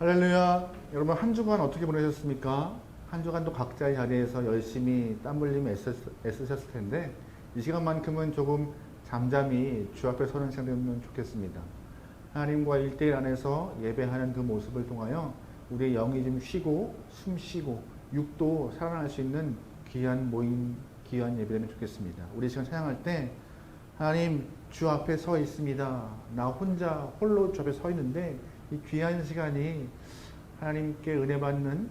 할렐루야. 여러분 한 주간 어떻게 보내셨습니까? 한 주간도 각자의 자리에서 열심히 땀 흘리며 애쓰셨을 텐데 이 시간만큼은 조금 잠잠히 주 앞에 서는 시간 되면 좋겠습니다. 하나님과 1대1 안에서 예배하는 그 모습을 통하여 우리의 영이 좀 쉬고 숨 쉬고 육도 살아날 수 있는 귀한 모임, 귀한 예배되면 좋겠습니다. 우리 시간 찬양할 때 하나님 주 앞에 서 있습니다. 나 혼자 홀로 주 앞에 서 있는데 이 귀한 시간이 하나님께 은혜 받는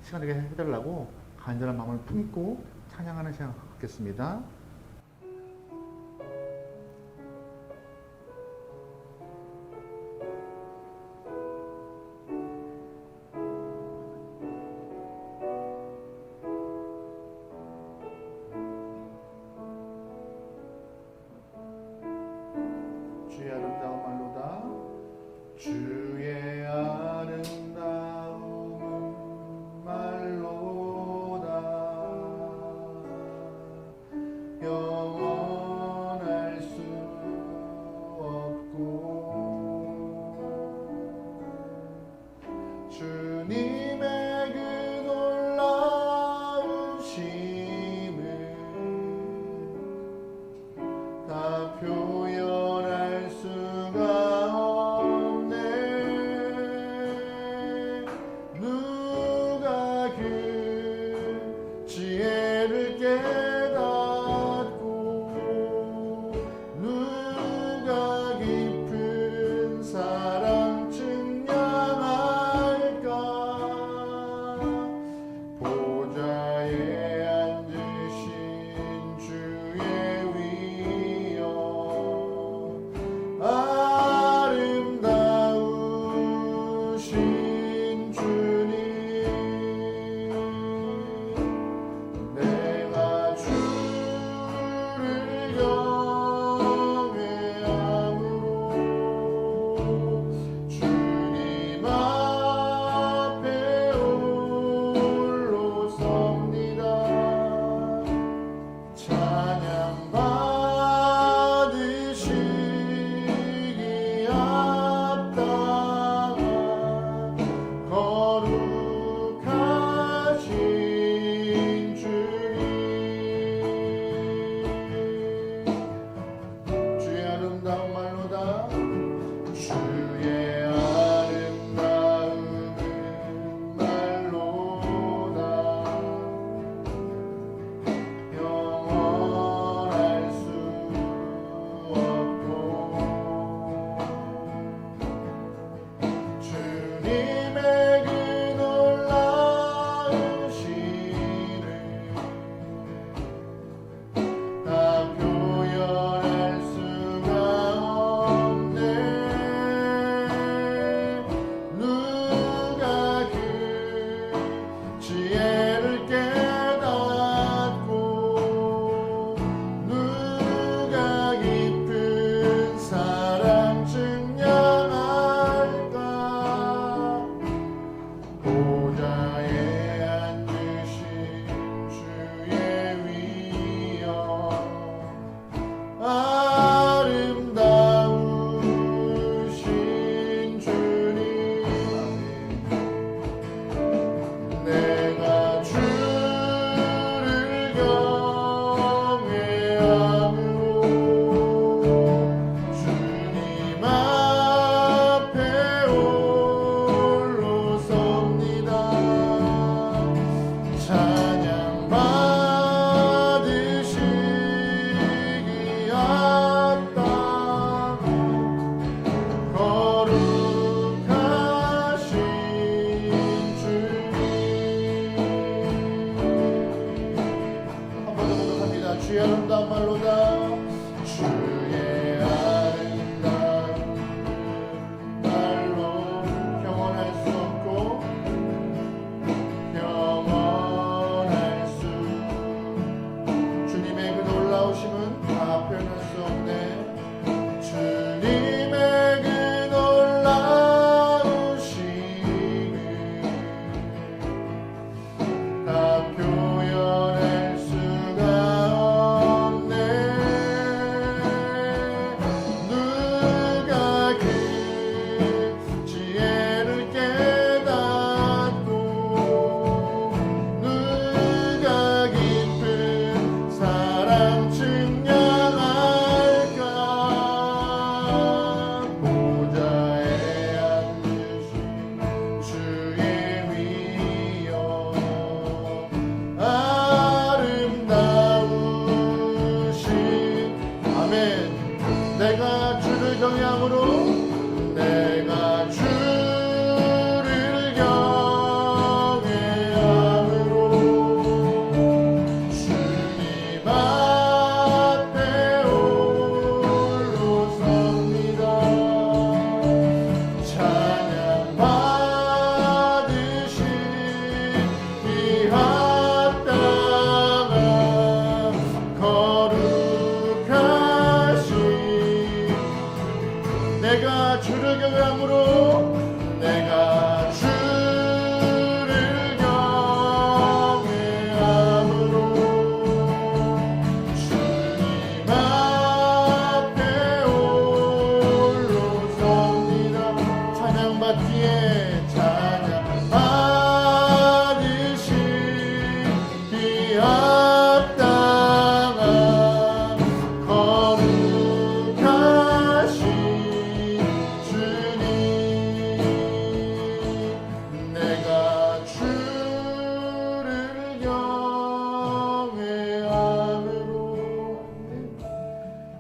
시간 되게 해달라고 간절한 마음을 품고 찬양하는 시간 갖겠습니다. 주의 아름다운 말로다. 주의 아름다운 말로다. 영원할 수 없고 주님의 그 놀라우심을 다 표현할 수가 없네. 경외함으로 내가 주를 경외함으로 주님 앞에 홀로 섭니다. 찬양 받으신 이 합당한 거룩하신 내가 주를 경외함으로 내가 주를 경외함으로 주님 앞에 홀로 섭니다. 찬양 받기에 찬양 받으신 이 합당한 거룩하신 주님 내가 주를 경외함으로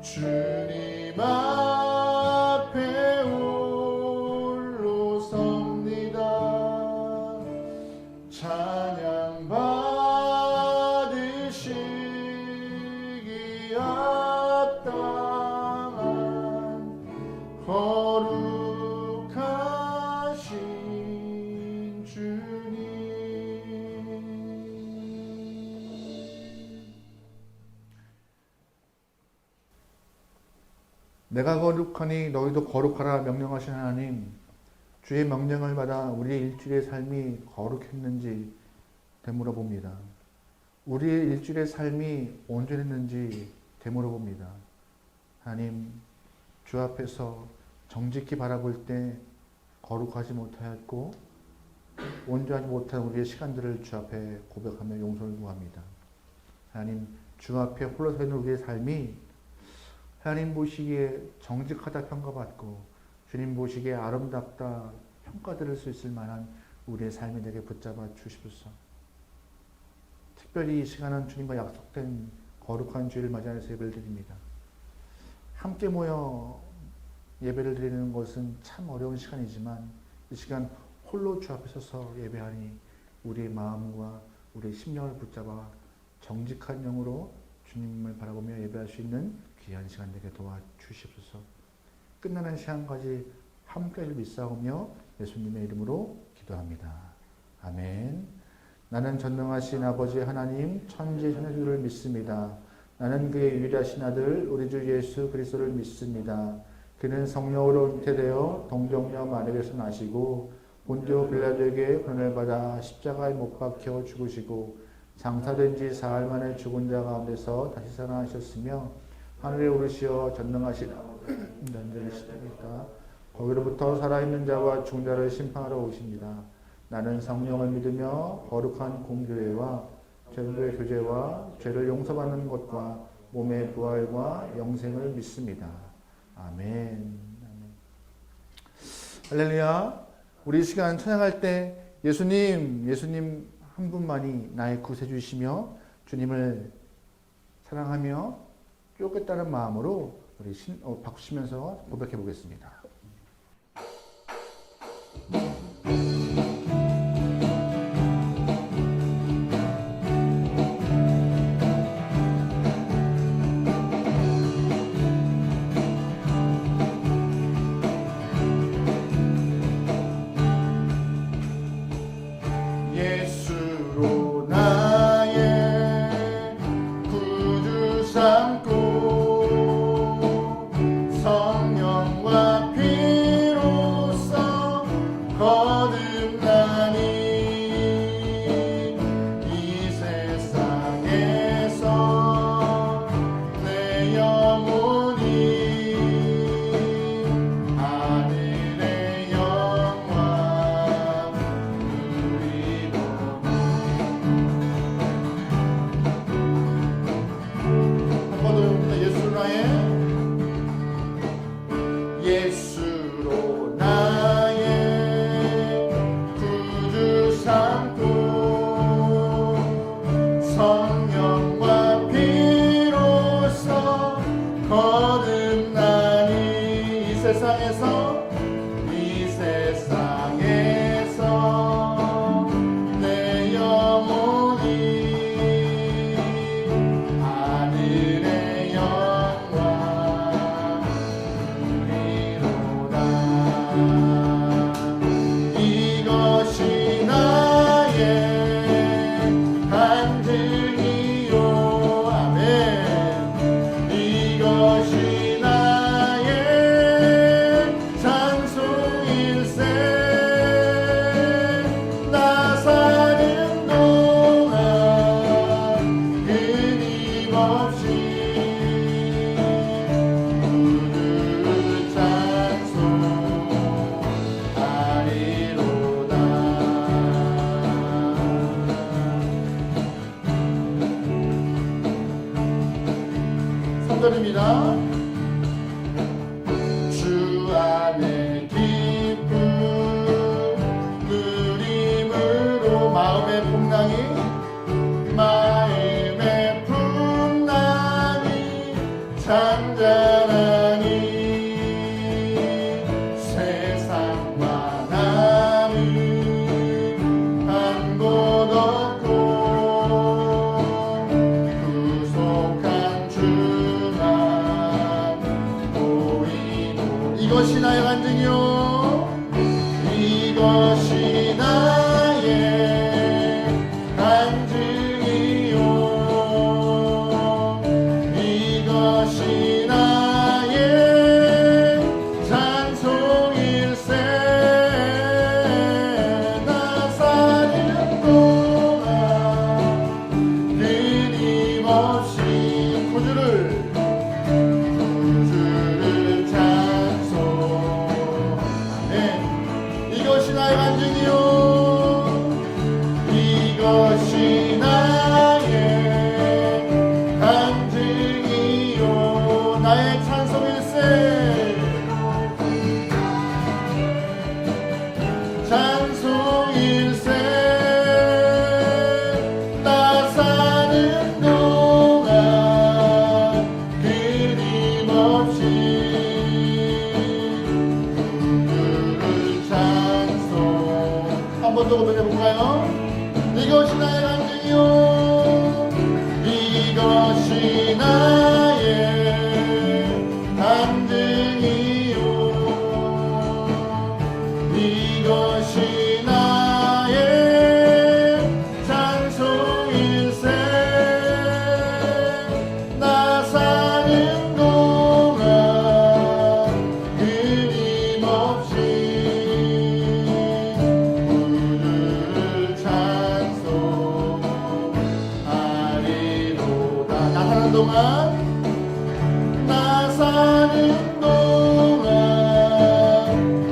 주님 앞에 홀로 섭니다. 찬양 받으시기 합당한 거룩하신 주님. 내가 거룩하니 너희도 거룩하라 명령하신 하나님, 주의 명령을 받아 우리의 일주일의 삶이 거룩했는지 되물어 봅니다. 우리의 일주일의 삶이 온전했는지 되물어 봅니다. 하나님, 주 앞에서 정직히 바라볼 때 거룩하지 못하였고 온전하지 못한 우리의 시간들을 주 앞에 고백하며 용서를 구합니다. 하나님, 주 앞에 홀로 서 있는 우리의 삶이 하나님 보시기에 정직하다 평가받고 주님 보시기에 아름답다 평가들을 수 있을 만한 우리의 삶이 되게 붙잡아 주십시오. 특별히 이 시간은 주님과 약속된 거룩한 주일을 맞이해서 예배를 드립니다. 함께 모여 예배를 드리는 것은 참 어려운 시간이지만 이 시간 홀로 주 앞에 서서 예배하니 우리의 마음과 우리의 심령을 붙잡아 정직한 영으로 주님을 바라보며 예배할 수 있는 귀한 시간 되게 도와주십소서. 끝나는 시간까지 함께를 믿사오며 예수님의 이름으로 기도합니다. 아멘. 나는 전능하신 아버지 하나님 천지 천주를 믿습니다. 나는 그의 유일하신 아들 우리 주 예수 그리스도를 믿습니다. 그는 성령으로 잉태되어 동정녀 마리아에서 나시고 본디오 빌라도에게 고난을 받아 십자가에 못 박혀 죽으시고 장사된 지 사흘 만에 죽은 자 가운데서 다시 살아나셨으며 하늘에 오르시어 전능하신 난자리시다니까 거기로부터 살아있는 자와 죽은 자를 심판하러 오십니다. 나는 성령을 믿으며 거룩한 공교회와 죄의 교제와 죄를 용서받는 것과 몸의 부활과 영생을 믿습니다. 아멘. 할렐루야. 우리 이 시간 찬양할 때 예수님 한 분만이 나의 구세주이시며 주님을 사랑하며 쫓겠다는 마음으로 우리 박수치면서 고백해 보겠습니다. 예수로 나의 구주 삼고 성령과 피로써 거듭 세상에서 내 영혼이 하늘의 영광 누리로다. 이것이 나의 간증이요. 아멘. 이것이 나의 찬송일세. 나 사는 동안 끊임없이 주를 찬송하리로다. 3절입니다. 주 안에 기쁨 누림으로 마음의 풍랑이 잔잔하니 세상과 나는 한 곳 없고 구속한 주만 보이고. 이것이 나의 간증이요. 이것이 나의 간증이요. 이것이 나의 찬송일세. 나 사는 동안 끊임없이 구주를 찬송하네. 이것이 나의 간증이요. 이것이 나의 간증이요. 나의 찬송일세. 찬송일세. 나 사는 동안 끊임없이 주를 찬송. 한 번 더 고백해볼까요? 이것이 나의 간증이요. 이것이 나의 간증이요. 이것이 나의 찬송일세. 나 사는 동안 끊임없이 주를 찬송하리로다. 나 사는 동안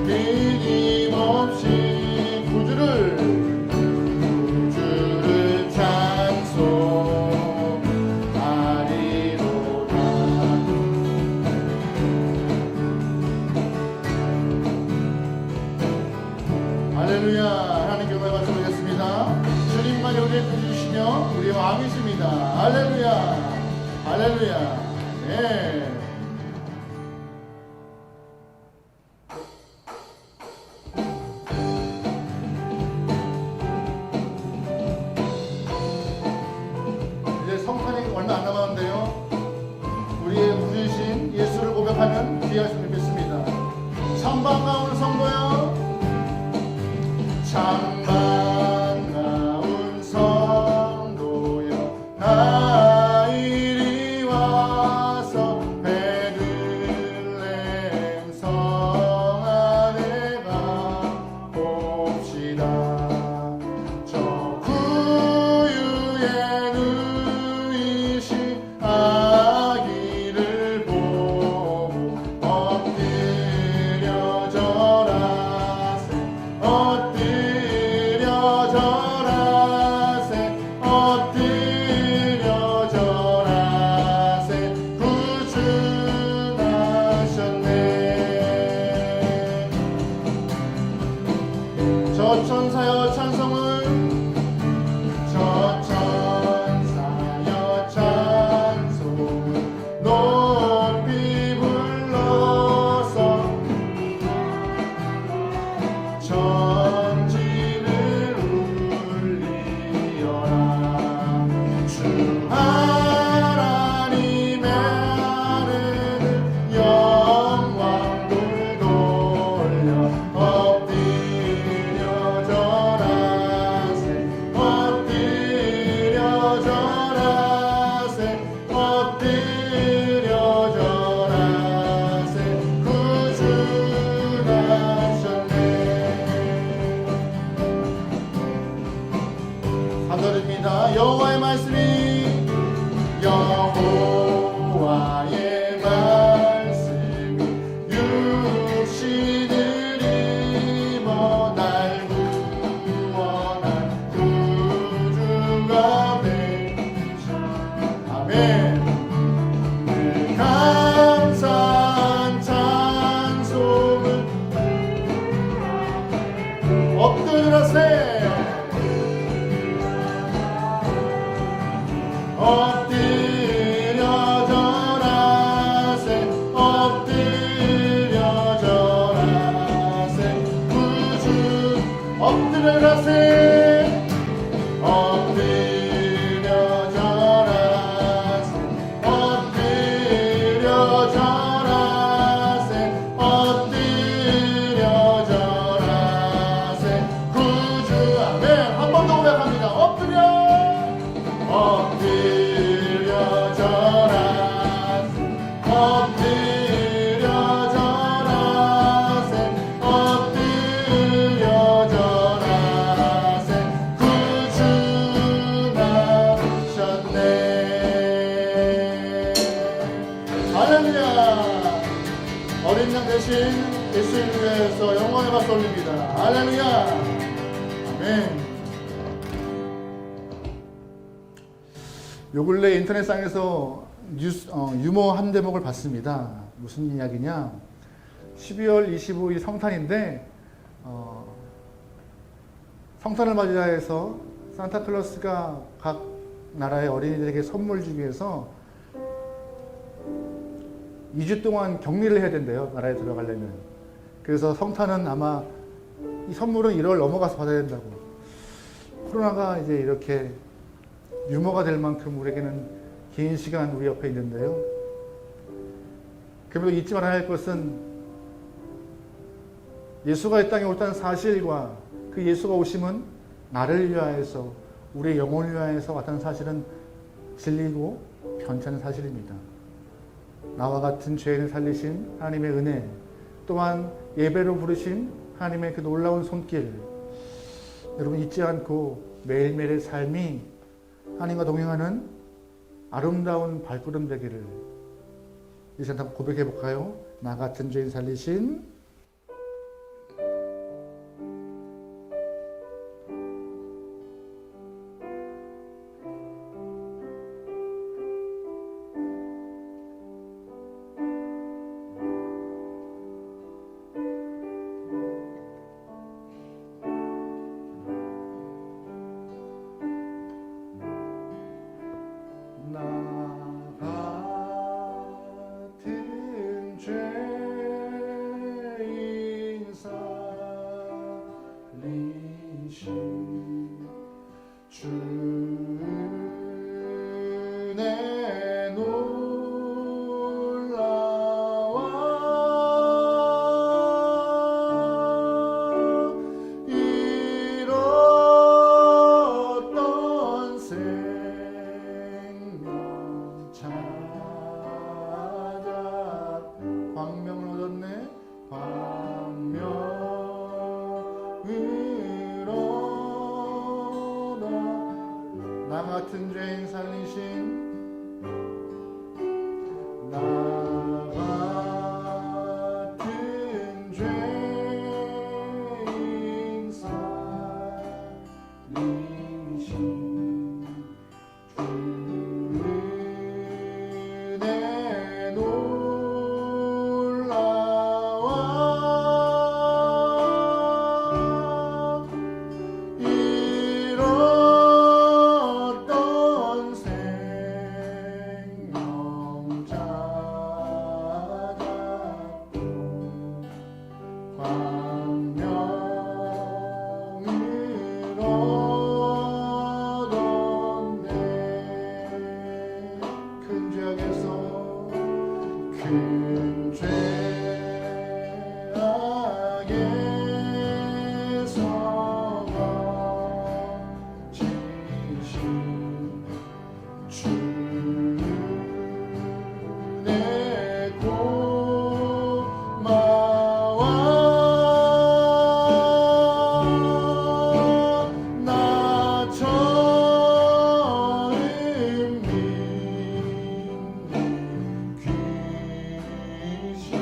끊임없이 구주를 찬송하리로다. 할렐루야. 하나님께 영광을 받드리겠습니다. 주님만이 우리의 구주시며 우리의 왕이십니다. 할렐루야. 할렐루야. 네. 이제 성탄이 얼마 안 남았는데요. 우리의 구주이신 예수를 고백하면 귀하심을 믿습니다. 참 반가운 성도여. 참 반가운 성도여. 나 이리 와서 베들레헴 성 안에 가 봅시다. 저 구유에 누이신 아기를 보고 엎드려 절하세. 엎드려 할렐루야. 어린 양 대신 예수님을 위해서 영광의 박수 올립니다. 할렐루야. 아멘. 요 근래 인터넷상에서 유머 한 대목을 봤습니다. 무슨 이야기냐? 12월 25일 성탄인데 성탄을 맞이해서 산타클로스가 각 나라의 어린이들에게 선물 주기 위해서 2주 동안 격리를 해야 된대요. 나라에 들어가려면. 그래서 성탄은 아마 이 선물은 1월 넘어가서 받아야 된다고. 코로나가 이제 이렇게 유머가 될 만큼 우리에게는 긴 시간 우리 옆에 있는데요. 그러므로 잊지 말아야 할 것은 예수가 이 땅에 왔다는 사실과 그 예수가 오심은 나를 위하여서 우리의 영혼을 위하여서 왔다는 사실은 진리고 변찮은 사실입니다. 나와 같은 죄인을 살리신 하나님의 은혜, 또한 예배로 부르신 하나님의 그 놀라운 손길, 여러분 잊지 않고 매일매일의 삶이 하나님과 동행하는 아름다운 발걸음 되기를 이제 한번 고백해 볼까요? 나 같은 죄인 살리신 나 같은 죄인 살리신 나 같은 죄인 살리신 주의 놀라와 잃었던 생명 찾았고 광명을 얻었네. 큰 죄악에서 큰 죄악에서 거지신 주의 고마워 나 처음 믿는 귀신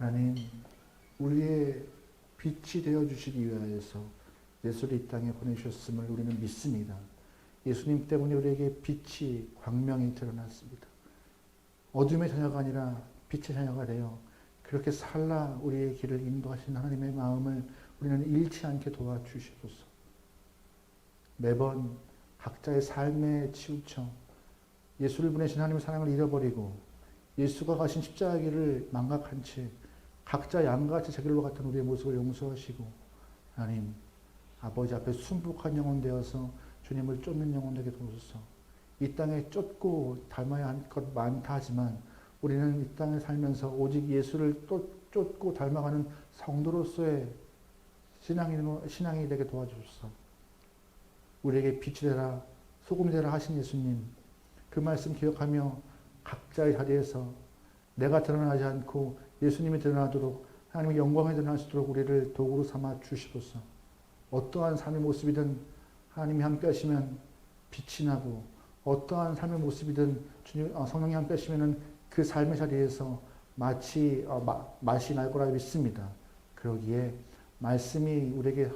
하나님, 우리의 빛이 되어주시기 위하여서 예수를 이 땅에 보내주셨음을 우리는 믿습니다. 예수님 때문에 우리에게 빛이, 광명이 드러났습니다. 어둠의 자녀가 아니라 빛의 자녀가 되어 그렇게 살라 우리의 길을 인도하신 하나님의 마음을 우리는 잃지 않게 도와주시옵소서. 매번 각자의 삶에 치우쳐 예수를 보내신 하나님의 사랑을 잃어버리고 예수가 가신 십자가 길을 망각한 채 각자 양같이 자길로 같은 우리의 모습을 용서하시고 하나님 아버지 앞에 순복한 영혼 되어서 주님을 쫓는 영혼 되게 도우소서. 이 땅에 쫓고 닮아야 할 것 많다 하지만 우리는 이 땅에 살면서 오직 예수를 쫓고 닮아가는 성도로서의 신앙이 되게 도와주소서. 우리에게 빛이 되라 소금이 되라 하신 예수님, 그 말씀 기억하며 각자의 자리에서 내가 드러나지 않고 예수님이 드러나도록 하나님의 영광이 드러날 수 있도록 우리를 도구로 삼아 주시옵소서. 어떠한 삶의 모습이든 하나님이 함께 하시면 빛이 나고 어떠한 삶의 모습이든 성령이 함께 하시면 그 삶의 자리에서 맛이 날 거라 믿습니다. 그러기에 말씀이 우리에게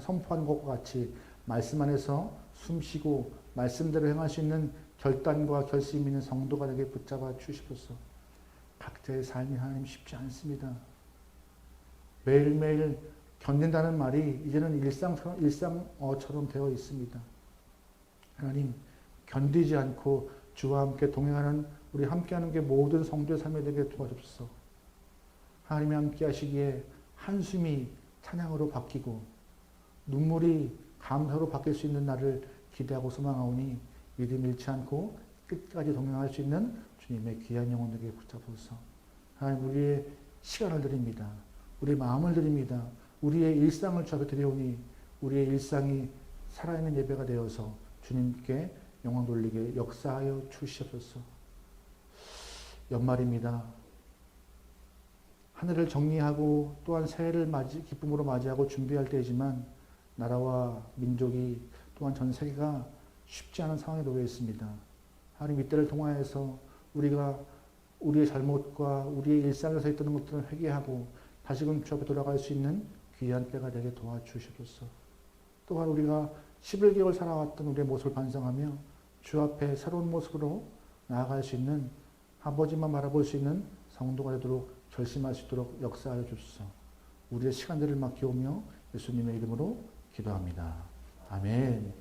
선포한 것과 같이 말씀 안에서 숨쉬고 말씀대로 행할 수 있는 결단과 결심 있는 성도가 되게 붙잡아 주시옵소서. 각자의 삶이 하나님 쉽지 않습니다. 매일매일 견딘다는 말이 이제는 일상처럼 되어 있습니다. 하나님, 견디지 않고 주와 함께 동행하는 우리 함께하는 게 모든 성도의 삶이 되게 도와주옵소서. 하나님이 함께 하시기에 한숨이 찬양으로 바뀌고 눈물이 감사로 바뀔 수 있는 날을 기대하고 소망하오니 믿음 잃지 않고 끝까지 동행할 수 있는 주님의 귀한 영혼 되게 붙잡아서 하나님 우리의 시간을 드립니다. 우리의 마음을 드립니다. 우리의 일상을 주 앞에 드려오니 우리의 일상이 살아있는 예배가 되어서 주님께 영광 돌리게 역사하여 주시옵소서. 연말입니다. 한 해를 정리하고 또한 새해를 기쁨으로 맞이하고 준비할 때이지만 나라와 민족이 또한 전 세계가 쉽지 않은 상황에 놓여 있습니다. 하나님 이때를 통하여서 우리가 우리의 잘못과 우리의 일상에서 있던 것들을 회개하고 다시금 주 앞에 돌아갈 수 있는 귀한 때가 되게 도와주시옵소서. 또한 우리가 11개월 살아왔던 우리의 모습을 반성하며 주 앞에 새로운 모습으로 나아갈 수 있는 아버지만 바라볼 수 있는 성도가 되도록 결심할 수 있도록 역사하여 주소서. 우리의 시간들을 맡기오며 예수님의 이름으로 기도합니다. 아멘.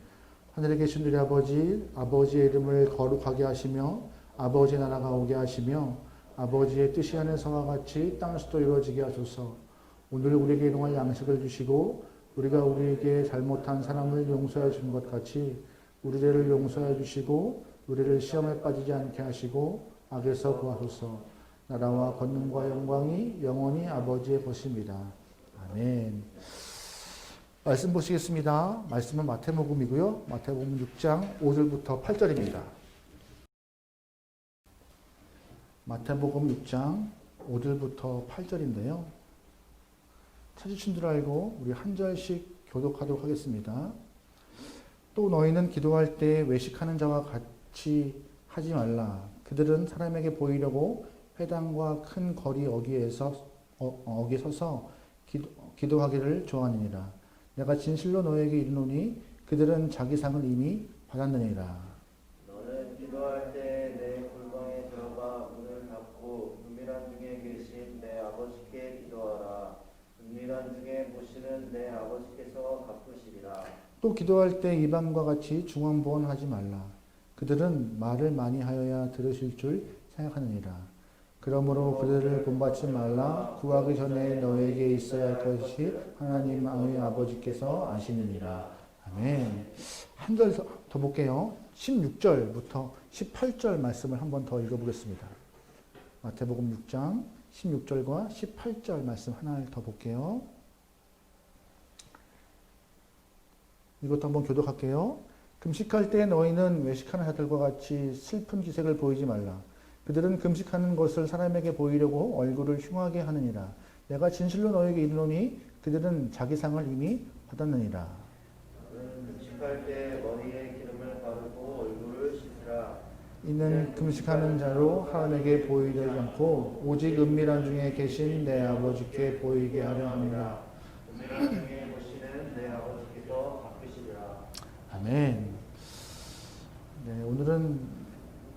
하늘에 계신 우리 아버지, 아버지의 이름을 거룩하게 하시며 아버지의 나라가 오게 하시며 아버지의 뜻이 하늘에서와 같이 땅에서도 이루어지게 하소서. 오늘 우리에게 일용할 양식을 주시고 우리가 우리에게 잘못한 사람을 용서해 준 것 같이 우리 죄를 용서해 주시고 우리를 시험에 빠지지 않게 하시고 악에서 구하소서. 나라와 권능과 영광이 영원히 아버지의 것입니다. 아멘. 말씀 보시겠습니다. 말씀은 마태복음이고요. 마태복음 6장 5절부터 8절입니다. 마태복음 6장 5절부터 8절인데요. 찾으신 줄 알고 우리 한 절씩 교독하도록 하겠습니다. 또 너희는 기도할 때 외식하는 자와 같이 하지 말라. 그들은 사람에게 보이려고 회당과 큰 거리 어귀에 서서 기도하기를 좋아하느니라. 내가 진실로 너에게 이르노니 그들은 자기 상을 이미 받았느니라. 너는 기도할 때 내 골방에 들어가 문을 닫고 은밀한 중에 계신 내 아버지께 기도하라. 은밀한 중에 보시는 내 아버지께서 갚으시리라. 또 기도할 때 이방과 같이 중언부언하지 말라. 그들은 말을 많이 하여야 들으실 줄 생각하느니라. 그러므로 그들을 본받지 말라. 구하기 전에 너에게 있어야 할 것이 하나님의 아버지께서 아시느니라. 아멘. 한 절 더 볼게요. 16절부터 18절 말씀을 한 번 더 읽어보겠습니다. 마태복음 6장 16절과 18절 말씀 하나를 더 볼게요. 이것도 한번 교독할게요. 금식할 때 너희는 외식하는 자들과 같이 슬픈 기색을 보이지 말라. 그들은 금식하는 것을 사람에게 보이려고 얼굴을 흉하게 하느니라. 내가 진실로 너에게 이르노니 그들은 자기 상을 이미 받았느니라. 너는 금식할 때 머리에 기름을 바르고 얼굴을 씻으라. 이는 금식하는 자로 하나님께 보이지 않고 오직 은밀한 중에 계신 내 아버지께 보이게 하려 합니다. 은밀한 중에 보시는 내 아버지께서 갚으시리라. 아멘. 네, 오늘은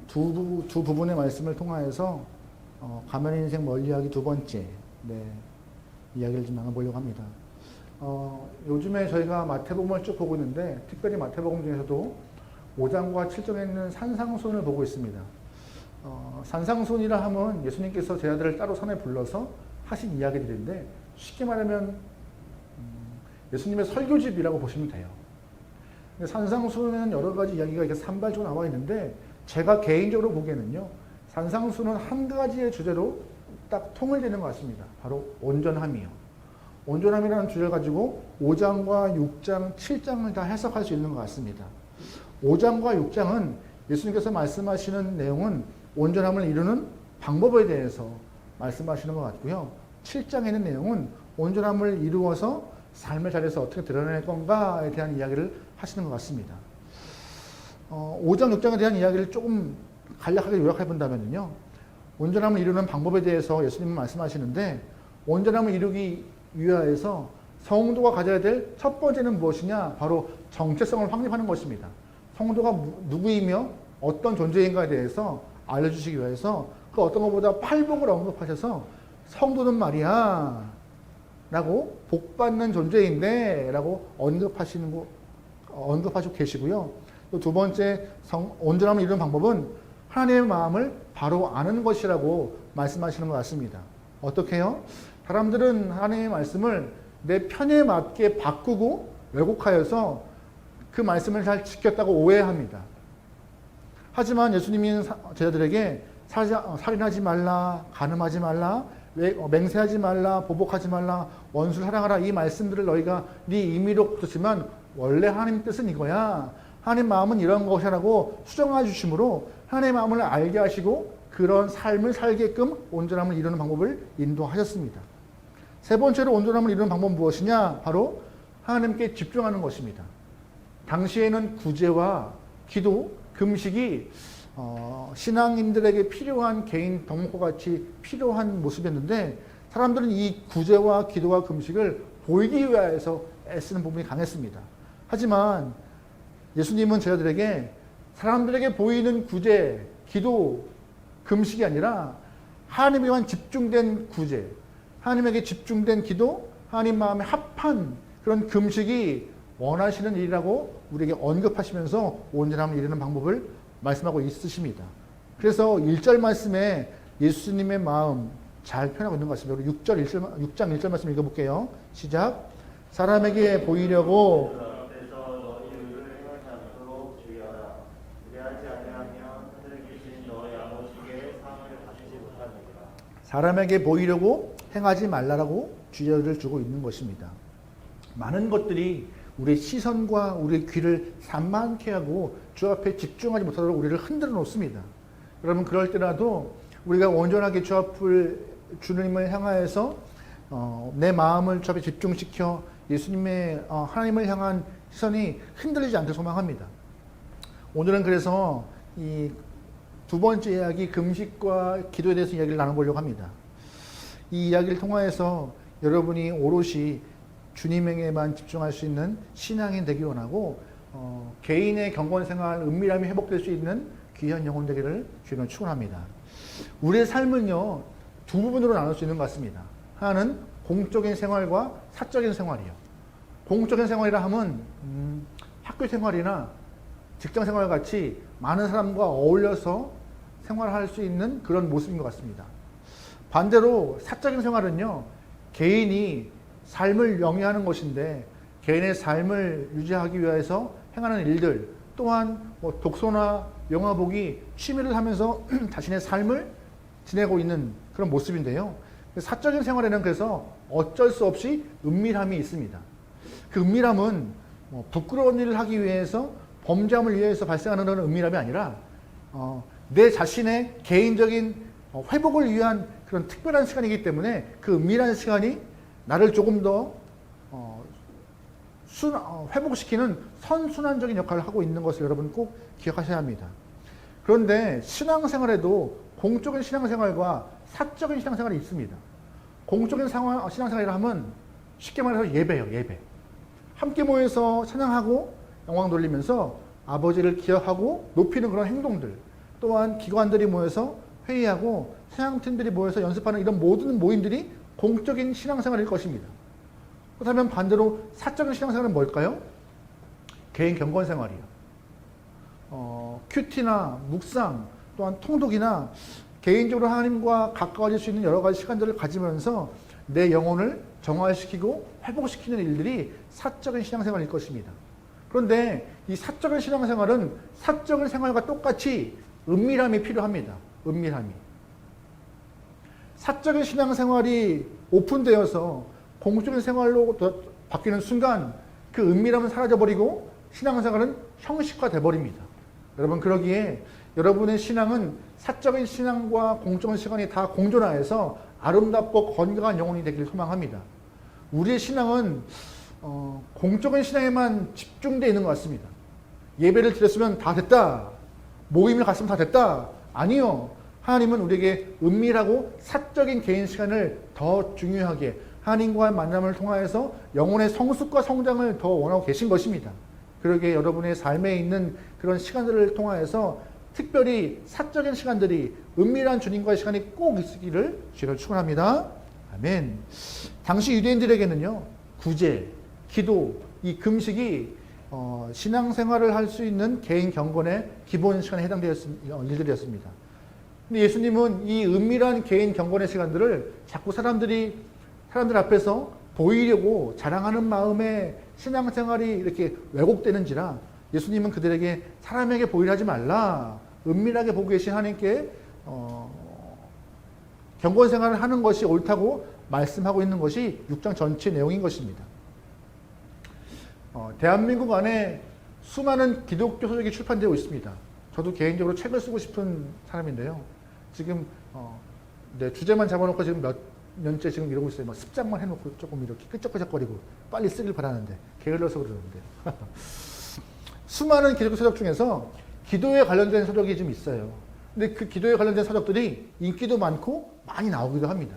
두 부분의 말씀을 통하여서 가면 인생 멀리하기 두 번째 이야기를 좀 나눠보려고 합니다. 요즘에 저희가 마태복음을 쭉 보고 있는데 특별히 마태복음 중에서도 5장과 7장에 있는 산상순을 보고 있습니다. 산상순이라 하면 예수님께서 제 아들을 따로 산에 불러서 하신 이야기들인데 쉽게 말하면 예수님의 설교집이라고 보시면 돼요. 산상순에는 여러 가지 이야기가 이렇게 산발적으로 나와 있는데 제가 개인적으로 보기에는요, 산상순은 한 가지의 주제로 딱 통일되는 것 같습니다. 바로 온전함이요. 온전함이라는 주제를 가지고 5장과 6장, 7장을 다 해석할 수 있는 것 같습니다. 5장과 6장은 예수님께서 말씀하시는 내용은 온전함을 이루는 방법에 대해서 말씀하시는 것 같고요. 7장에 있는 내용은 온전함을 이루어서 삶의 자리에서 어떻게 드러낼 건가에 대한 이야기를 하시는 것 같습니다. 5장, 6장에 대한 이야기를 조금 간략하게 요약해 본다면요. 온전함을 이루는 방법에 대해서 예수님은 말씀하시는데 온전함을 이루기 위하여서 성도가 가져야 될 첫 번째는 무엇이냐? 바로 정체성을 확립하는 것입니다. 성도가 누구이며 어떤 존재인가에 대해서 알려주시기 위해서 그 어떤 것보다 팔복을 언급하셔서 성도는 말이야 라고 복받는 존재인데 라고 언급하시고 계시고요. 또 두 번째 온전함을 이루는 방법은 하나님의 마음을 바로 아는 것이라고 말씀하시는 것 같습니다. 어떻게요? 사람들은 하나님의 말씀을 내 편에 맞게 바꾸고 왜곡하여서 그 말씀을 잘 지켰다고 오해합니다. 하지만 예수님이 제자들에게 살인하지 말라, 간음하지 말라, 맹세하지 말라, 보복하지 말라, 원수를 사랑하라 이 말씀들을 너희가 네 임의로 붙였지만 원래 하나님 뜻은 이거야. 하나님 마음은 이런 것이라고 수정해 주심으로 하나님의 마음을 알게 하시고 그런 삶을 살게끔 온전함을 이루는 방법을 인도하셨습니다. 세 번째로 온전함을 이루는 방법은 무엇이냐? 바로 하나님께 집중하는 것입니다. 당시에는 구제와 기도, 금식이 신앙인들에게 필요한 개인 덕목과 같이 필요한 모습이었는데 사람들은 이 구제와 기도와 금식을 보이기 위해서 애쓰는 부분이 강했습니다. 하지만 예수님은 제자들에게 사람들에게 보이는 구제, 기도, 금식이 아니라 하나님에게만 집중된 구제, 하나님에게 집중된 기도, 하나님 마음에 합한 그런 금식이 원하시는 일이라고 우리에게 언급하시면서 온전함을 이루는 방법을 말씀하고 있으십니다. 그래서 1절 말씀에 예수님의 마음 잘 표현하고 있는 것 같습니다. 우리 6장 1절 말씀 읽어볼게요. 시작. 사람에게 보이려고 사람에게 보이려고 행하지 말라라고 주의를 주고 있는 것입니다. 많은 것들이 우리의 시선과 우리의 귀를 산만케 하고 주 앞에 집중하지 못하도록 우리를 흔들어 놓습니다. 여러분 그럴 때라도 우리가 온전하게 주 앞을 주님을 향하여서 내 마음을 주 앞에 집중시켜 예수님의 하나님을 향한 시선이 흔들리지 않게 소망합니다. 오늘은 그래서 이 두 번째 이야기 금식과 기도에 대해서 이야기를 나눠보려고 합니다. 이 이야기를 통하여서 여러분이 오롯이 주님에게만 집중할 수 있는 신앙인 되기 원하고 개인의 경건생활, 은밀함이 회복될 수 있는 귀한 영혼 되기를 주님은 축원합니다. 우리의 삶은요 두 부분으로 나눌 수 있는 것 같습니다. 하나는 공적인 생활과 사적인 생활이요. 공적인 생활이라 하면 학교 생활이나 직장 생활 같이 많은 사람과 어울려서 생활할 수 있는 그런 모습인 것 같습니다. 반대로 사적인 생활은요 개인이 삶을 영위하는 것인데 개인의 삶을 유지하기 위해서 행하는 일들 또한 독서나 영화 보기, 취미를 하면서 자신의 삶을 지내고 있는 그런 모습인데요. 사적인 생활에는 그래서 어쩔 수 없이 은밀함이 있습니다. 그 은밀함은 부끄러운 일을 하기 위해서 범죄함을 위해서 발생하는 그런 은밀함이 아니라 내 자신의 개인적인 회복을 위한 그런 특별한 시간이기 때문에 그 은밀한 시간이 나를 조금 더 회복시키는 선순환적인 역할을 하고 있는 것을 여러분 꼭 기억하셔야 합니다. 그런데 신앙생활에도 공적인 신앙생활과 사적인 신앙생활이 있습니다. 공적인 신앙생활이라 하면 쉽게 말해서 예배예요. 예배. 함께 모여서 찬양하고 영광 돌리면서 아버지를 기억하고 높이는 그런 행동들, 또한 기관들이 모여서 회의하고 찬양팀들이 모여서 연습하는 이런 모든 모임들이 공적인 신앙생활일 것입니다. 그렇다면 반대로 사적인 신앙생활은 뭘까요? 개인 경건생활이요. 큐티나 묵상, 또한 통독이나 개인적으로 하나님과 가까워질 수 있는 여러 가지 시간들을 가지면서 내 영혼을 정화시키고 회복시키는 일들이 사적인 신앙생활일 것입니다. 그런데 이 사적인 신앙생활은 사적인 생활과 똑같이 은밀함이 필요합니다. 은밀함이. 사적인 신앙생활이 오픈되어서 공적인 생활로 바뀌는 순간 그 은밀함은 사라져버리고 신앙생활은 형식화돼 버립니다. 여러분, 그러기에 여러분의 신앙은 사적인 신앙과 공적인 시간이 다 공존하여서 아름답고 건강한 영혼이 되기를 소망합니다. 우리의 신앙은 공적인 신앙에만 집중되어 있는 것 같습니다. 예배를 드렸으면 다 됐다. 모임을 갔으면 다 됐다. 아니요. 하나님은 우리에게 은밀하고 사적인 개인 시간을 더 중요하게 하나님과의 만남을 통하여서 영혼의 성숙과 성장을 더 원하고 계신 것입니다. 그러기에 여러분의 삶에 있는 그런 시간들을 통하여서 특별히 사적인 시간들이 은밀한 주님과의 시간이 꼭 있기를 주를 축원합니다. 아멘. 당시 유대인들에게는요, 구제, 기도, 이 금식이 신앙생활을 할 수 있는 개인 경건의 기본 시간에 해당되었던 일들이었습니다. 근데 예수님은 이 은밀한 개인 경건의 시간들을 자꾸 사람들 앞에서 보이려고 자랑하는 마음에 신앙생활이 이렇게 왜곡되는지라 예수님은 그들에게 사람에게 보이려 하지 말라. 은밀하게 보고 계신 하나님께 경건생활을 하는 것이 옳다고 말씀하고 있는 것이 6장 전체 내용인 것입니다. 대한민국 안에 수많은 기독교 서적이 출판되고 있습니다. 저도 개인적으로 책을 쓰고 싶은 사람인데요. 지금 주제만 잡아놓고 지금 몇 년째 지금 이러고 있어요. 막 습작만 해놓고 조금 이렇게 끄적끄적거리고 빨리 쓰길 바라는데 게을러서 그러는데 수많은 기독교 서적 중에서 기도에 관련된 서적이 좀 있어요. 근데 그 기도에 관련된 서적들이 인기도 많고 많이 나오기도 합니다.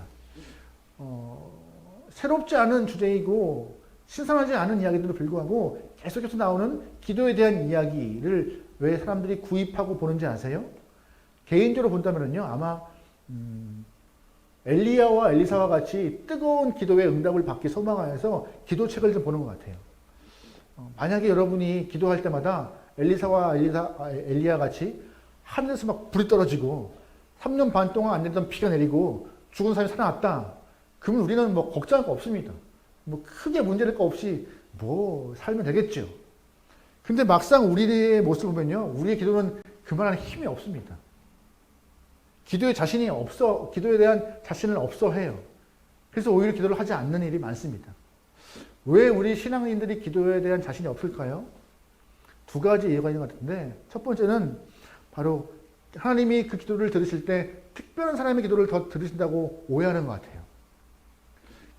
새롭지 않은 주제이고 신선하지 않은 이야기들도 불구하고 계속해서 나오는 기도에 대한 이야기를 왜 사람들이 구입하고 보는지 아세요? 개인적으로 본다면요, 아마 엘리야와 엘리사와 같이 뜨거운 기도의 응답을 받기 소망하여서 기도책을 좀 보는 것 같아요. 만약에 여러분이 기도할 때마다 엘리사와 엘리야 같이 하늘에서 막 불이 떨어지고 3년 반 동안 안 내리던 비가 내리고 죽은 사람이 살아났다. 그러면 우리는 뭐 걱정할 거 없습니다. 뭐 크게 문제될 거 없이 뭐 살면 되겠죠. 근데 막상 우리의 모습을 보면요, 우리의 기도는 그만한 힘이 없습니다. 기도에 대한 자신을 없어해요. 그래서 오히려 기도를 하지 않는 일이 많습니다. 왜 우리 신앙인들이 기도에 대한 자신이 없을까요? 두 가지 이유가 있는 것 같은데, 첫 번째는 바로 하나님이 그 기도를 들으실 때 특별한 사람의 기도를 더 들으신다고 오해하는 것 같아요.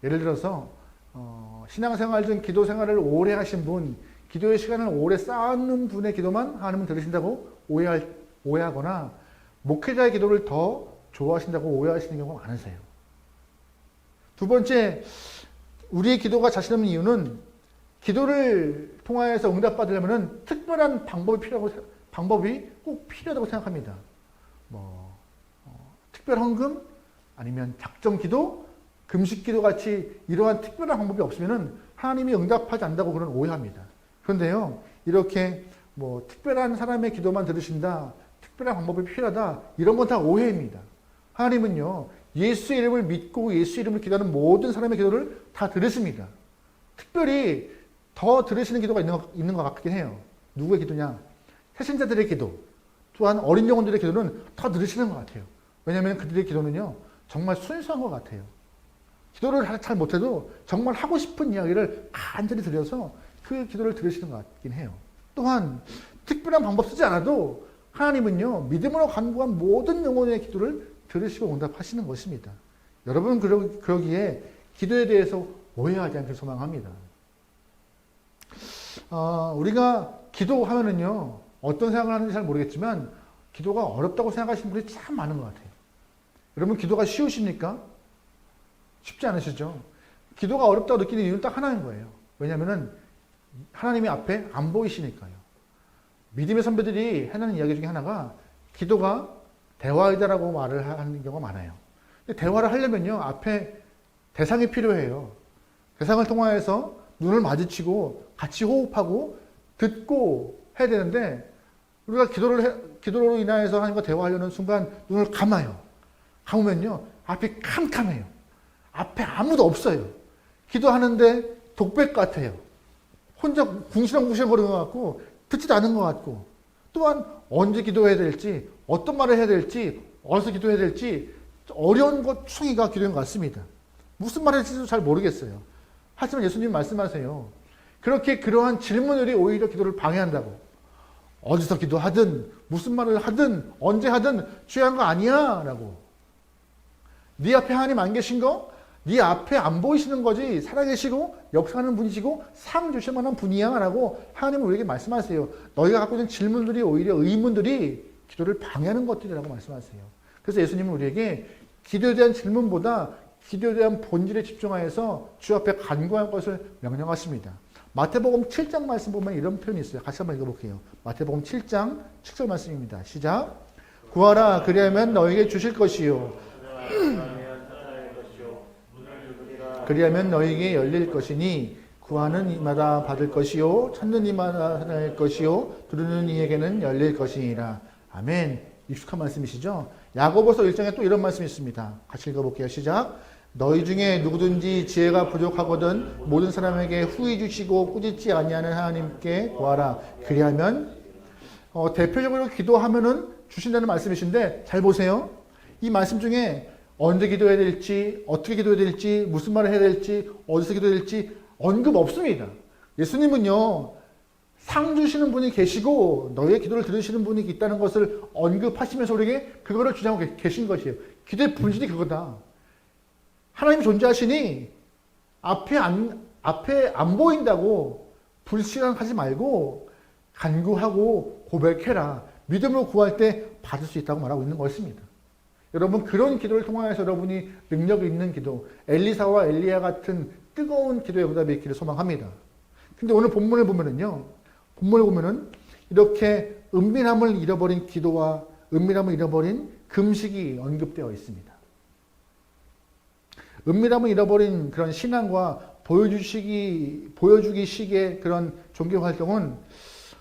예를 들어서 신앙생활 중 기도 생활을 오래 하신 분, 기도의 시간을 오래 쌓는 분의 기도만 하나님은 들으신다고 오해하거나 목회자의 기도를 더 좋아하신다고 오해하시는 경우가 많으세요. 두 번째, 우리의 기도가 자신 없는 이유는 기도를 통하여서 응답받으려면 특별한 방법이 꼭 필요하다고 생각합니다. 특별 헌금, 아니면 작정 기도, 금식 기도 같이 이러한 특별한 방법이 없으면 하나님이 응답하지 않는다고 그런 오해합니다. 그런데요, 이렇게 특별한 사람의 기도만 들으신다, 특별한 방법이 필요하다, 이런 건 다 오해입니다. 하나님은요, 예수의 이름을 믿고 예수의 이름을 기도하는 모든 사람의 기도를 다 들으십니다. 특별히 더 들으시는 기도가 있는 것 같긴 해요. 누구의 기도냐? 새신자들의 기도, 또한 어린 영혼들의 기도는 더 들으시는 것 같아요. 왜냐하면 그들의 기도는요, 정말 순수한 것 같아요. 기도를 잘 못해도 정말 하고 싶은 이야기를 간절히 들여서 그 기도를 들으시는 것 같긴 해요. 또한 특별한 방법 쓰지 않아도 하나님은요, 믿음으로 간구한 모든 영혼의 기도를 들으시고 응답하시는 것입니다. 여러분, 그러기에 기도에 대해서 오해하지 않길 소망합니다. 우리가 기도하면은요, 어떤 생각을 하는지 잘 모르겠지만 기도가 어렵다고 생각하시는 분이 참 많은 것 같아요. 여러분 기도가 쉬우십니까? 쉽지 않으시죠? 기도가 어렵다고 느끼는 이유는 딱 하나인 거예요. 왜냐하면 하나님이 앞에 안 보이시니까요. 믿음의 선배들이 해내는 이야기 중에 하나가 기도가 대화이다라고 말을 하는 경우가 많아요. 근데 대화를 하려면요, 앞에 대상이 필요해요. 대상을 통하여서 눈을 마주치고 같이 호흡하고 듣고 해야 되는데 우리가 기도로 인하여서 하나님과 대화하려는 순간 눈을 감아요. 감으면요, 앞이 캄캄해요. 앞에 아무도 없어요. 기도하는데 독백 같아요. 혼자 궁시렁궁시렁 거리는 것 같고 듣지도 않은 것 같고 또한 언제 기도해야 될지 어떤 말을 해야 될지 어디서 기도해야 될지 어려운 것 충이가 기도인 것 같습니다. 무슨 말을 할지도 잘 모르겠어요. 하지만 예수님 말씀하세요. 그렇게 그러한 질문들이 오히려 기도를 방해한다고. 어디서 기도하든 무슨 말을 하든 언제 하든 중요한 거 아니야 라고. 네 앞에 하나님 안 계신 거? 네 앞에 안 보이시는 거지. 살아계시고 역사하는 분이시고 상 주실 만한 분이야 라고 하나님은 우리에게 말씀하세요. 너희가 갖고 있는 질문들이 오히려 의문들이 기도를 방해하는 것들이라고 말씀하세요. 그래서 예수님은 우리에게 기도에 대한 질문보다 기도에 대한 본질에 집중하여서 주 앞에 간구할 것을 명령하십니다. 마태복음 7장 말씀 보면 이런 표현이 있어요. 같이 한번 읽어볼게요. 마태복음 7장 7절 말씀입니다. 시작. 구하라 그리하면 너에게 주실 것이요 그리하면 너에게 열릴 것이니 구하는 이마다 받을 것이요 찾는 이마다 찾을 것이요 두드리는 이에게는 열릴 것이니라. 아멘. 익숙한 말씀이시죠? 야고보서 1장에 또 이런 말씀이 있습니다. 같이 읽어볼게요. 시작. 너희 중에 누구든지 지혜가 부족하거든 모든 사람에게 후히 주시고 꾸짖지 아니하는 하나님께 구하라. 그리하면 대표적으로 기도하면은 주신다는 말씀이신데 잘 보세요. 이 말씀 중에 언제 기도해야 될지 어떻게 기도해야 될지 무슨 말을 해야 될지 어디서 기도해야 될지 언급 없습니다. 예수님은요. 상 주시는 분이 계시고 너의 기도를 들으시는 분이 있다는 것을 언급하시면서 우리에게 그거를 주장하고 계신 것이에요. 기도의 본질이 그거다. 하나님이 존재하시니 앞에 안 보인다고 불신앙하지 말고 간구하고 고백해라. 믿음으로 구할 때 받을 수 있다고 말하고 있는 것입니다. 여러분 그런 기도를 통하여서 여러분이 능력 있는 기도, 엘리사와 엘리야 같은 뜨거운 기도의 응답이 있기를 소망합니다. 근데 오늘 본문을 보면은 이렇게 은밀함을 잃어버린 기도와 은밀함을 잃어버린 금식이 언급되어 있습니다. 은밀함을 잃어버린 그런 신앙과 보여주기 식의 그런 종교 활동은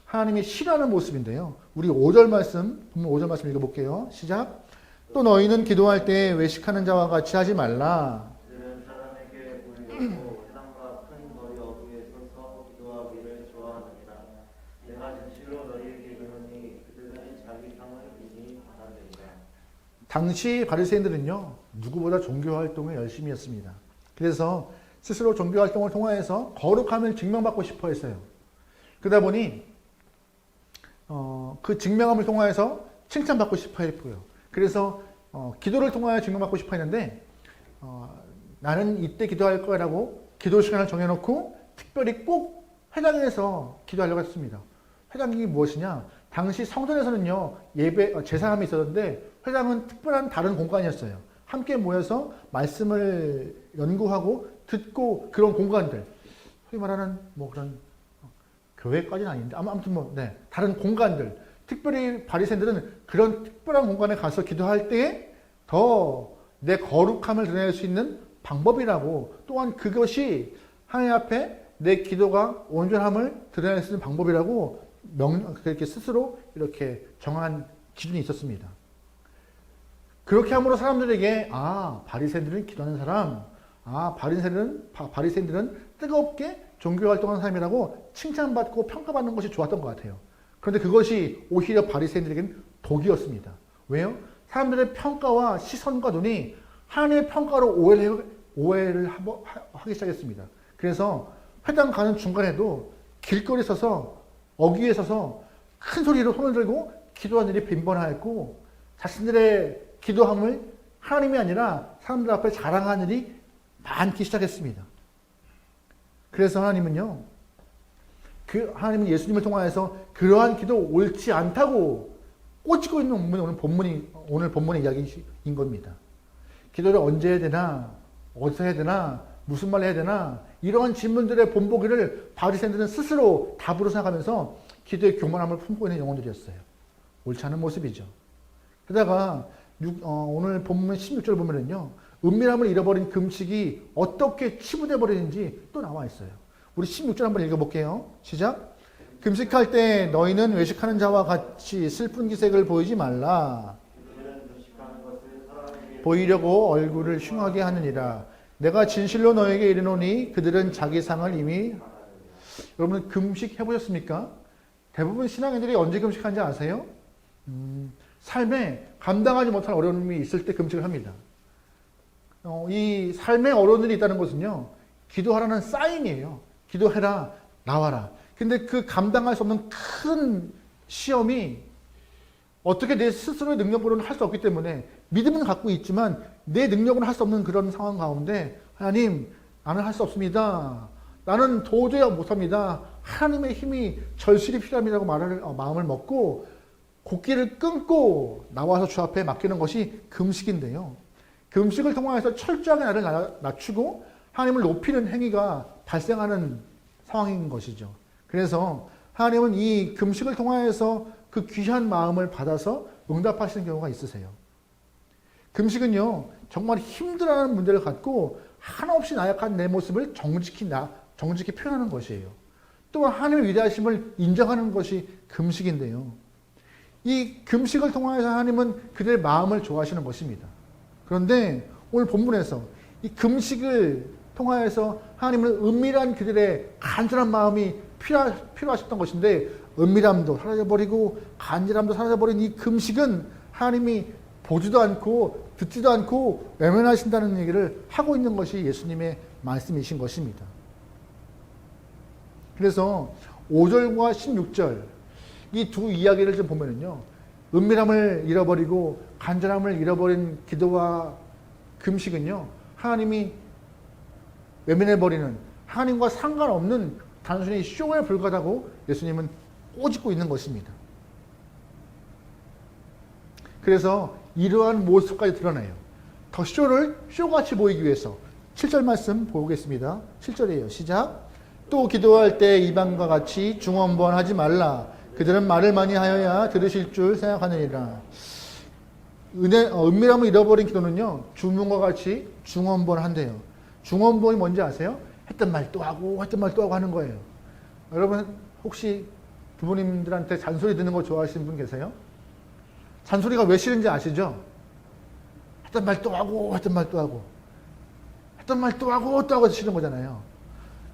하나님이 싫어하는 모습인데요. 우리 5절 말씀, 본문 5절 말씀 읽어볼게요. 시작. 또 너희는 기도할 때 외식하는 자와 같이 하지 말라. 그들은 사람에게 보이고 세상과 큰 거리 어귀에 서서 기도하기를 좋아하느니라. 내가 진실로 너희에게 이르노니 그들은 자기 상을 이미 받았느니라. 당시 바리새인들은요 누구보다 종교 활동에 열심히 했습니다. 그래서 스스로 종교 활동을 통하여서 거룩함을 증명받고 싶어 했어요. 그러다 보니 그 증명함을 통하여서 칭찬받고 싶어 했고요. 그래서 기도를 통하여 증명받고 싶어 했는데 나는 이때 기도할 거라고 기도 시간을 정해놓고 특별히 꼭 회당에서 기도하려고 했습니다. 회당이 무엇이냐? 당시 성전에서는요 예배 제사함이 있었는데 회당은 특별한 다른 공간이었어요. 함께 모여서 말씀을 연구하고 듣고 그런 공간들, 소위 말하는 뭐 그런 교회까지는 아닌데 아무튼 다른 공간들. 특별히 바리새인들은 그런 특별한 공간에 가서 기도할 때에 더 내 거룩함을 드러낼 수 있는 방법이라고, 또한 그것이 하나님 앞에 내 기도가 온전함을 드러낼 수 있는 방법이라고 그렇게 스스로 이렇게 정한 기준이 있었습니다. 그렇게 함으로 사람들에게 바리새인들은 기도하는 사람, 바리새인들은 뜨겁게 종교 활동하는 사람이라고 칭찬받고 평가받는 것이 좋았던 것 같아요. 그런데 그것이 오히려 바리새인들에게는 독이었습니다. 왜요? 사람들의 평가와 시선과 눈이 하나님의 평가로 오해를 하기 시작했습니다. 그래서 회당 가는 중간에도 길거리에 서서 어귀에 서서 큰 소리로 손을 들고 기도하는 일이 빈번하였고 자신들의 기도함을 하나님이 아니라 사람들 앞에 자랑하는 일이 많기 시작했습니다. 그래서 하나님은 예수님을 통하여서 그러한 기도 옳지 않다고 꽂히고 있는 오늘 본문의 이야기인 겁니다. 기도를 언제 해야 되나, 어디서 해야 되나, 무슨 말을 해야 되나, 이러한 질문들의 본보기를 바리새인들은 스스로 답으로 생각하면서 기도의 교만함을 품고 있는 영혼들이었어요. 옳지 않은 모습이죠. 게다가 오늘 본문 16절 보면은요, 은밀함을 잃어버린 금식이 어떻게 치부돼 버리는지 또 나와 있어요. 우리 16절 한번 읽어볼게요. 시작. 금식할 때 너희는 외식하는 자와 같이 슬픈 기색을 보이지 말라. 보이려고 얼굴을 흉하게 하느니라. 내가 진실로 너에게 이르노니 그들은 자기 상을 이미. 여러분 금식 해보셨습니까? 대부분 신앙인들이 언제 금식하는지 아세요? 삶에 감당하지 못할 어려움이 있을 때 금식을 합니다. 이 삶의 어려움들이 있다는 것은요, 기도하라는 사인이에요. 기도해라, 나와라. 근데 그 감당할 수 없는 큰 시험이 어떻게 내 스스로의 능력으로는 할 수 없기 때문에 믿음은 갖고 있지만 내 능력으로는 할 수 없는 그런 상황 가운데 하나님, 나는 할 수 없습니다. 나는 도저히 못합니다. 하나님의 힘이 절실히 필요합니다고 마음을 먹고 곡기를 끊고 나와서 주 앞에 맡기는 것이 금식인데요. 금식을 통해서 철저하게 나를 낮추고 하나님을 높이는 행위가 발생하는 상황인 것이죠. 그래서 하나님은 이 금식을 통하여서 그 귀한 마음을 받아서 응답하시는 경우가 있으세요. 금식은요, 정말 힘들어하는 문제를 갖고 한없이 나약한 내 모습을 정직히 표현하는 것이에요. 또한 하나님의 위대하심을 인정하는 것이 금식인데요. 이 금식을 통하여서 하나님은 그들의 마음을 좋아하시는 것입니다. 그런데 오늘 본문에서 이 금식을 통하여서 하나님은 은밀한 그들의 간절한 마음이 필요하셨던 것인데 은밀함도 사라져버리고 간절함도 사라져버린 이 금식은 하나님이 보지도 않고 듣지도 않고 외면하신다는 얘기를 하고 있는 것이 예수님의 말씀이신 것입니다. 그래서 5절과 16절 이 두 이야기를 좀 보면은요, 은밀함을 잃어버리고 간절함을 잃어버린 기도와 금식은요, 하나님이 외면해버리는, 하나님과 상관없는 단순히 쇼에 불과하다고 예수님은 꼬집고 있는 것입니다. 그래서 이러한 모습까지 드러내요. 더 쇼같이 보이기 위해서 7절 말씀 보겠습니다. 7절이에요. 시작. 또 기도할 때 이방과 같이 중언부언하지 말라. 그들은 말을 많이 하여야 들으실 줄 생각하느니라. 은밀함을 잃어버린 기도는요, 주문과 같이 중언부언한대요. 중언부언이 뭔지 아세요? 했던 말 또 하고 했던 말 또 하고 하는 거예요. 여러분 혹시 부모님들한테 잔소리 듣는 거 좋아하시는 분 계세요? 잔소리가 왜 싫은지 아시죠? 했던 말 또 하고 했던 말 또 하고 했던 말 또 하고 또 하고 싫은 거잖아요.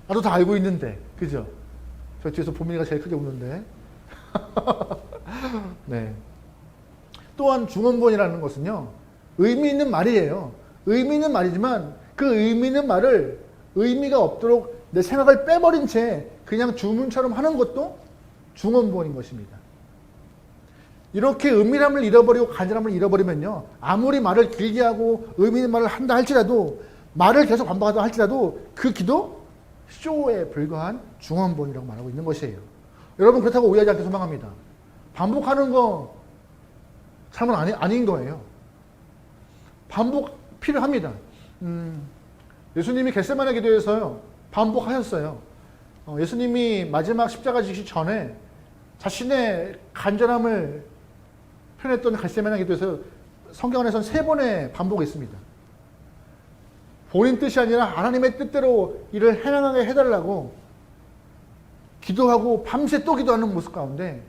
나도 다 알고 있는데, 그죠? 저 뒤에서 보민이가 제일 크게 웃는데. 네. 또한 중언부언이라는 것은요, 의미 있는 말이에요. 의미 있는 말이지만 그 의미 있는 말을 의미가 없도록 내 생각을 빼버린 채 그냥 주문처럼 하는 것도 중언부언인 것입니다. 이렇게 은밀함을 잃어버리고 간절함을 잃어버리면요, 아무리 말을 길게 하고 의미 있는 말을 한다 할지라도, 말을 계속 반복한다 할지라도 그 기도 쇼에 불과한 중언부언이라고 말하고 있는 것이에요. 여러분 그렇다고 오해하지 않게 소망합니다. 반복하는 거 삶은 아닌 거예요. 반복 필요합니다. 예수님이 겟세마네 기도에서요, 반복하셨어요. 예수님이 마지막 십자가 지기 전에 자신의 간절함을 표현했던 겟세마네 기도에서 성경 안에서는 3번의 반복이 있습니다. 본인 뜻이 아니라 하나님의 뜻대로 일을 행하게 해달라고 기도하고 밤새 또 기도하는 모습 가운데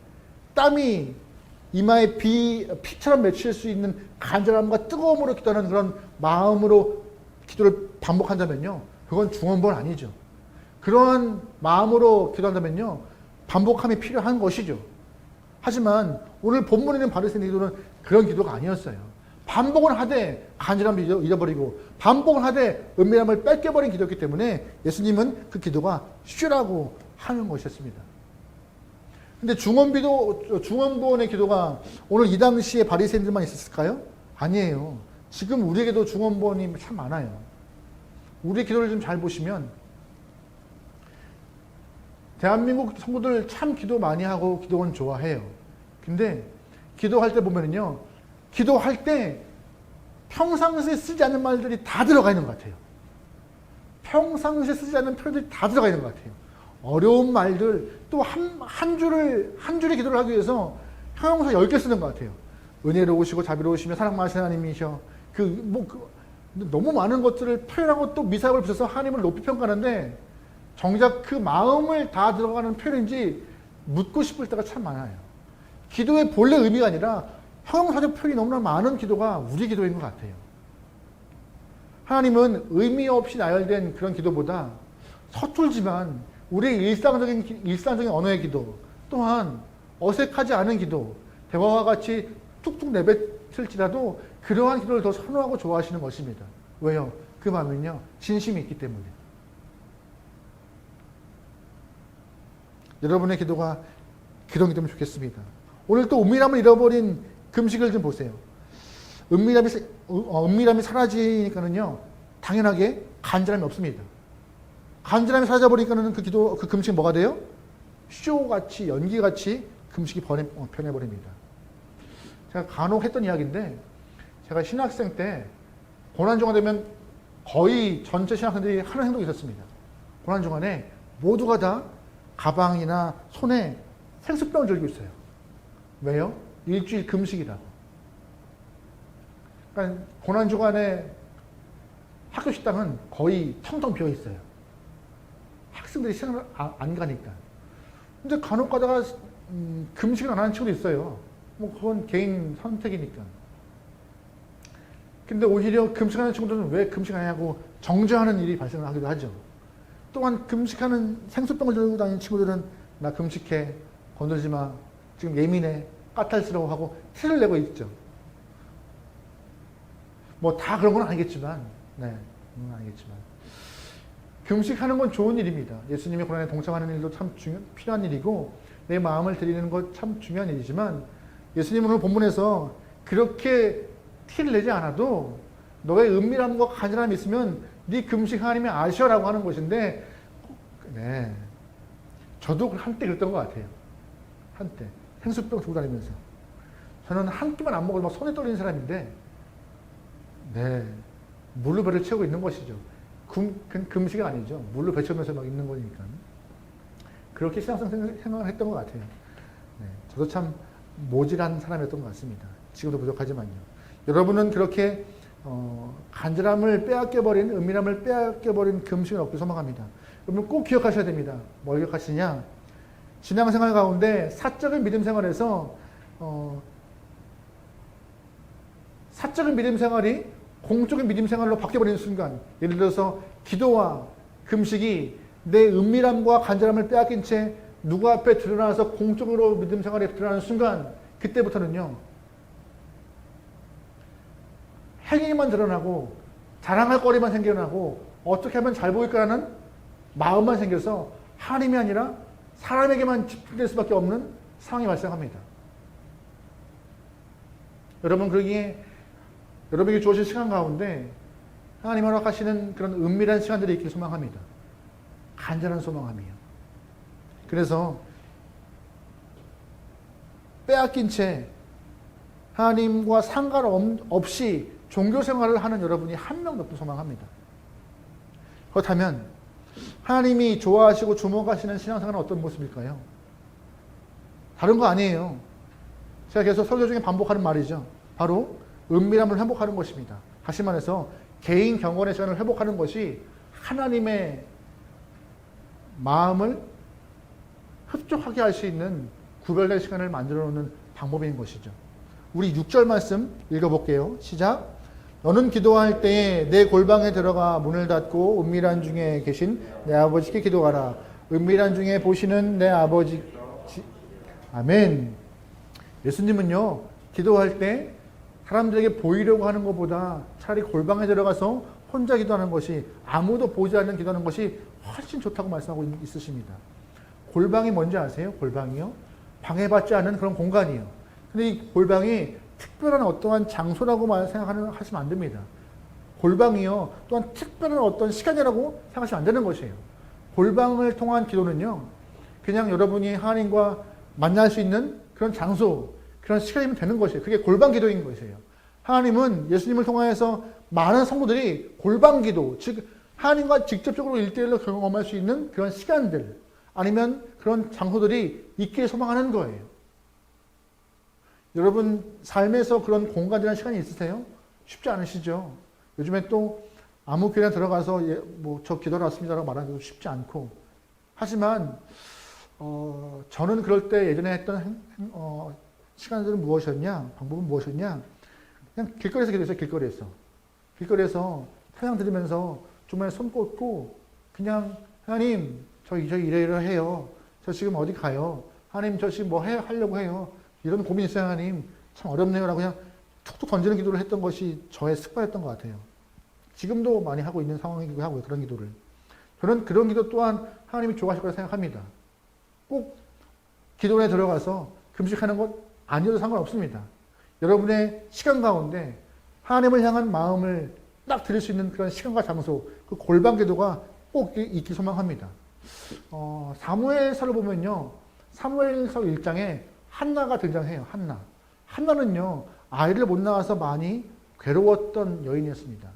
땀이 이마에 피처럼 맺힐 수 있는 간절함과 뜨거움으로 기도하는 그런 마음으로 기도를 반복한다면요, 그건 중언부언 아니죠. 그런 마음으로 기도한다면요, 반복함이 필요한 것이죠. 하지만 오늘 본문에 있는 바리새인 기도는 그런 기도가 아니었어요. 반복을 하되 간절함을 잃어버리고 반복을 하되 은밀함을 뺏겨버린 기도였기 때문에 예수님은 그 기도가 쉬라고 하는 것이었습니다. 근데 중언부언의 기도가 오늘 이 당시에 바리새인들만 있었을까요? 아니에요. 지금 우리에게도 중언부언이 참 많아요. 우리 기도를 좀 잘 보시면 대한민국 성도들 참 기도 많이 하고 기도원 좋아해요. 근데 기도할 때 보면은요, 기도할 때 평상시에 쓰지 않는 말들이 다 들어가 있는 것 같아요. 평상시에 쓰지 않는 표현들이 다 들어가 있는 것 같아요. 어려운 말들, 또 한 줄의 기도를 하기 위해서 형용사 10개 쓰는 것 같아요. 은혜로우시고 자비로우시며 사랑 많으신 하나님이셔. 너무 많은 것들을 표현하고 또 미사역을 붙여서 하나님을 높이 평가하는데 정작 그 마음을 다 들어가는 표현인지 묻고 싶을 때가 참 많아요. 기도의 본래 의미가 아니라 형용사적 표현이 너무나 많은 기도가 우리 기도인 것 같아요. 하나님은 의미 없이 나열된 그런 기도보다 서툴지만 우리의 일상적인 언어의 기도, 또한 어색하지 않은 기도, 대화와 같이 툭툭 내뱉을지라도 그러한 기도를 더 선호하고 좋아하시는 것입니다. 왜요? 그 마음은요, 진심이 있기 때문에. 여러분의 기도가 그런 기도면 좋겠습니다. 오늘 또 은밀함을 잃어버린 금식을 좀 보세요. 은밀함이 사라지니까는요, 당연하게 간절함이 없습니다. 간절함이 사라져버리니까는 그 금식이 뭐가 돼요? 쇼같이, 연기같이 금식이 변해버립니다. 제가 간혹 했던 이야기인데, 제가 신학생 때 고난주간 되면 거의 전체 신학생들이 하는 행동이 있었습니다. 고난주간에 모두가 다 가방이나 손에 생수병을 들고 있어요. 왜요? 일주일 금식이라고. 그러니까 고난주간에 학교 식당은 거의 텅텅 비어 있어요. 학생들이 시간을 안 가니까. 근데 간혹 가다가 금식을 안 하는 친구도 있어요. 뭐 그건 개인 선택이니까. 근데 오히려 금식하는 친구들은 왜 금식 안 하냐고 정죄하는 일이 발생하기도 하죠. 또한 금식하는 생수병을 들고 다니는 친구들은 나 금식해, 건들지 마, 지금 예민해, 까탈스러워하고 티를 내고 있죠. 뭐 다 그런 건 아니겠지만, 금식하는 건 좋은 일입니다. 예수님이 고난에 동참하는 일도 참 필요한 일이고 내 마음을 드리는 것 참 중요한 일이지만 예수님은 오늘 본문에서 그렇게 티를 내지 않아도 너의 은밀함과 간절함이 있으면 네 금식 하나님이 아셔라고 하는 것인데, 네, 저도 한때 그랬던 것 같아요. 한때 생수병 들고 다니면서 저는 한 끼만 안 먹어도 막 손에 떨리는 사람인데, 네, 물로 배를 채우고 있는 것이죠. 금식이 아니죠. 물로 배 채우면서 막 있는 거니까. 그렇게 신앙생활을 했던 것 같아요. 네, 저도 참 모질한 사람이었던 것 같습니다. 지금도 부족하지만요. 여러분은 그렇게 간절함을 빼앗겨버린, 은밀함을 빼앗겨버린 금식을 얻기 소망합니다. 여러분 꼭 기억하셔야 됩니다. 뭘 기억하시냐? 신앙생활 가운데 사적인 믿음 생활에서 사적인 믿음 생활이 공적인 믿음 생활로 바뀌어버리는 순간, 예를 들어서 기도와 금식이 내 은밀함과 간절함을 빼앗긴 채 누구 앞에 드러나서 공적으로 믿음 생활에 드러나는 순간, 그때부터는요, 행위만 드러나고 자랑할 거리만 생겨나고 어떻게 하면 잘 보일까라는 마음만 생겨서 하나님이 아니라 사람에게만 집중될 수밖에 없는 상황이 발생합니다. 여러분, 그러기에 여러분에게 주어진 시간 가운데 하나님 허락하시는 그런 은밀한 시간들이 있길 소망합니다. 간절한 소망함이요. 그래서 빼앗긴 채 하나님과 상관없이 종교 생활을 하는 여러분이 한 명도 없길 소망합니다. 그렇다면 하나님이 좋아하시고 주목하시는 신앙생활은 어떤 모습일까요? 다른 거 아니에요. 제가 계속 설교 중에 반복하는 말이죠. 바로 은밀함을 회복하는 것입니다. 다시 말해서 개인 경건의 시간을 회복하는 것이 하나님의 마음을 흡족하게 할 수 있는 구별된 시간을 만들어 놓는 방법인 것이죠. 우리 6절 말씀 읽어볼게요. 시작. 너는 기도할 때에 내 골방에 들어가 문을 닫고 은밀한 중에 계신 내 아버지께 기도하라. 은밀한 중에 보시는 내 아버지. 아멘. 예수님은요, 기도할 때 사람들에게 보이려고 하는 것보다 차라리 골방에 들어가서 혼자 기도하는 것이, 아무도 보지 않는 기도하는 것이 훨씬 좋다고 말씀하고 있으십니다. 골방이 뭔지 아세요? 골방이요? 방해받지 않는 그런 공간이에요. 근데 이 골방이 특별한 어떠한 장소라고 생각하시면 안 됩니다. 골방이요, 또한 특별한 어떤 시간이라고 생각하시면 안 되는 것이에요. 골방을 통한 기도는요, 그냥 여러분이 하나님과 만날 수 있는 그런 장소, 그런 시간이면 되는 것이에요. 그게 골방 기도인 것이에요. 하나님은 예수님을 통하여서 많은 성도들이 골방 기도, 즉 하나님과 직접적으로 1대1로 경험할 수 있는 그런 시간들 아니면 그런 장소들이 있기를 소망하는 거예요. 여러분 삶에서 그런 공간이라는 시간이 있으세요? 쉽지 않으시죠? 요즘에 또 아무 교회나 들어가서 저 기도를 왔습니다라고 말하는 것도 쉽지 않고 하지만 저는 그럴 때 예전에 했던 시간들은 무엇이었냐? 방법은 무엇이었냐? 그냥 길거리에서 기도했어요. 길거리에서 찬양 들으면서 주머니에 손 꽂고 그냥 하나님 저 이래요. 저 지금 어디 가요? 하나님 저 지금 뭐 하려고 해요? 이런 고민이 있어요. 하나님 참 어렵네요. 라고 그냥 툭툭 던지는 기도를 했던 것이 저의 습관이었던 것 같아요. 지금도 많이 하고 있는 상황이기도 하고요. 그런 기도를. 저는 그런 기도 또한 하나님이 좋아하실 거라 생각합니다. 꼭 기도에 들어가서 금식하는 것 아니어도 상관없습니다. 여러분의 시간 가운데 하나님을 향한 마음을 딱 드릴 수 있는 그런 시간과 장소, 그 골방 기도가 꼭 있기 소망합니다. 사무엘서를 보면요. 사무엘서 1장에 한나가 등장해요. 한나는요. 아이를 못 낳아서 많이 괴로웠던 여인이었습니다.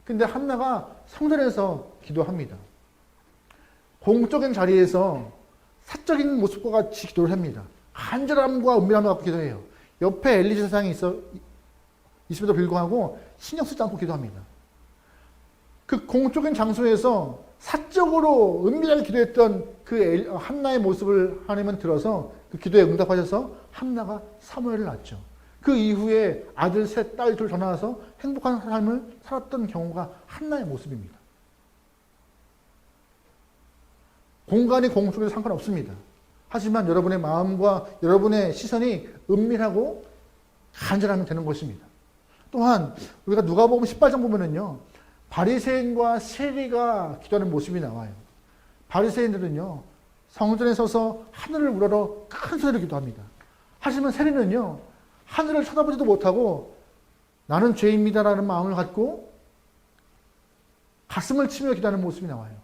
근데 한나가 성전에서 기도합니다. 공적인 자리에서 사적인 모습과 같이 기도를 합니다. 간절함과 은밀함을 갖고 기도해요. 옆에 엘리사 세상이 있음에도 불구하고 신경 쓰지 않고 기도합니다. 그 공적인 장소에서 사적으로 은밀하게 기도했던 그 한나의 모습을 하나님은 들어서 그 기도에 응답하셔서 한나가 사무엘을 낳았죠. 그 이후에 아들 셋, 딸 둘 더 낳아서 행복한 삶을 살았던 경우가 한나의 모습입니다. 공간이 공적에도 상관없습니다. 하지만 여러분의 마음과 여러분의 시선이 은밀하고 간절하면 되는 것입니다. 또한 우리가 누가복음 18장 보면은요. 바리새인과 세리가 기도하는 모습이 나와요. 바리새인들은요. 성전에 서서 하늘을 우러러 큰 소리로 기도합니다. 하지만 세리는요. 하늘을 쳐다보지도 못하고 나는 죄입니다라는 마음을 갖고 가슴을 치며 기도하는 모습이 나와요.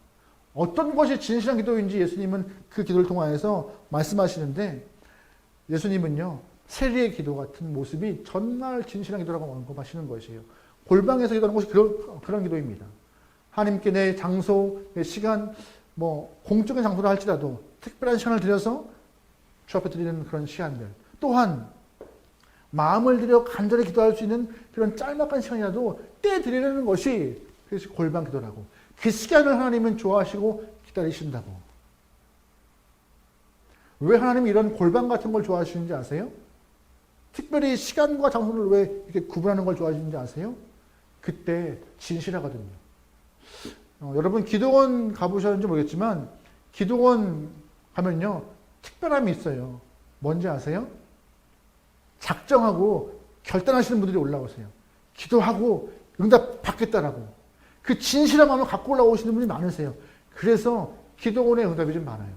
어떤 것이 진실한 기도인지 예수님은 그 기도를 통하여서 말씀하시는데 예수님은요. 세리의 기도 같은 모습이 정말 진실한 기도라고 언급하시는 것이에요. 골방에서 기도하는 것이 그런 기도입니다. 하나님께 내 장소, 내 시간, 공적인 장소를 할지라도 특별한 시간을 들여서 주 앞에 드리는 그런 시간들. 또한 마음을 들여 간절히 기도할 수 있는 그런 짤막한 시간이라도 때 드리는 것이 그것이 골방 기도라고. 그 시간을 하나님은 좋아하시고 기다리신다고. 왜 하나님이 이런 골방 같은 걸 좋아하시는지 아세요? 특별히 시간과 장소를 왜 이렇게 구분하는 걸 좋아하시는지 아세요? 그때 진실하거든요. 여러분 기도원 가보셨는지 모르겠지만 기도원 가면요. 특별함이 있어요. 뭔지 아세요? 작정하고 결단하시는 분들이 올라오세요. 기도하고 응답 받겠다라고. 그 진실한 마음을 갖고 올라오시는 분이 많으세요. 그래서 기도원의 응답이 좀 많아요.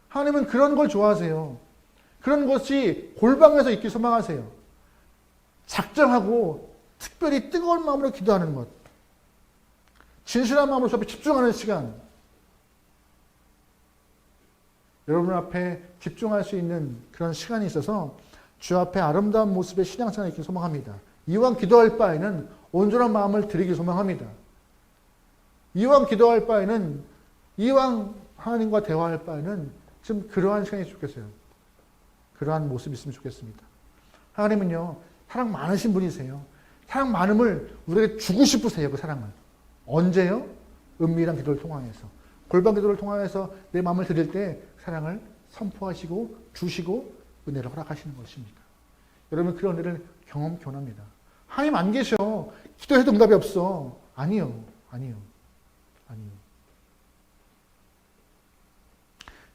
하나님은 그런 걸 좋아하세요. 그런 것이 골방에서 있길 소망하세요. 작정하고 특별히 뜨거운 마음으로 기도하는 것. 진실한 마음으로 주 앞에 집중하는 시간. 여러분 앞에 집중할 수 있는 그런 시간이 있어서 주 앞에 아름다운 모습의 신앙생활을 있길 소망합니다. 이왕 기도할 바에는 온전한 마음을 드리길 소망합니다. 이왕 기도할 바에는 이왕 하나님과 대화할 바에는 좀 그러한 시간이 좋겠어요. 그러한 모습이 있으면 좋겠습니다. 하나님은요. 사랑 많으신 분이세요. 사랑 많음을 우리에게 주고 싶으세요. 그 사랑을. 언제요? 은밀한 기도를 통하여서. 골방 기도를 통하여서 내 마음을 드릴 때 사랑을 선포하시고 주시고 은혜를 허락하시는 것입니다. 여러분 그런 은혜를 경험합니다. 하나님 안 계셔. 기도해도 응답이 없어. 아니요.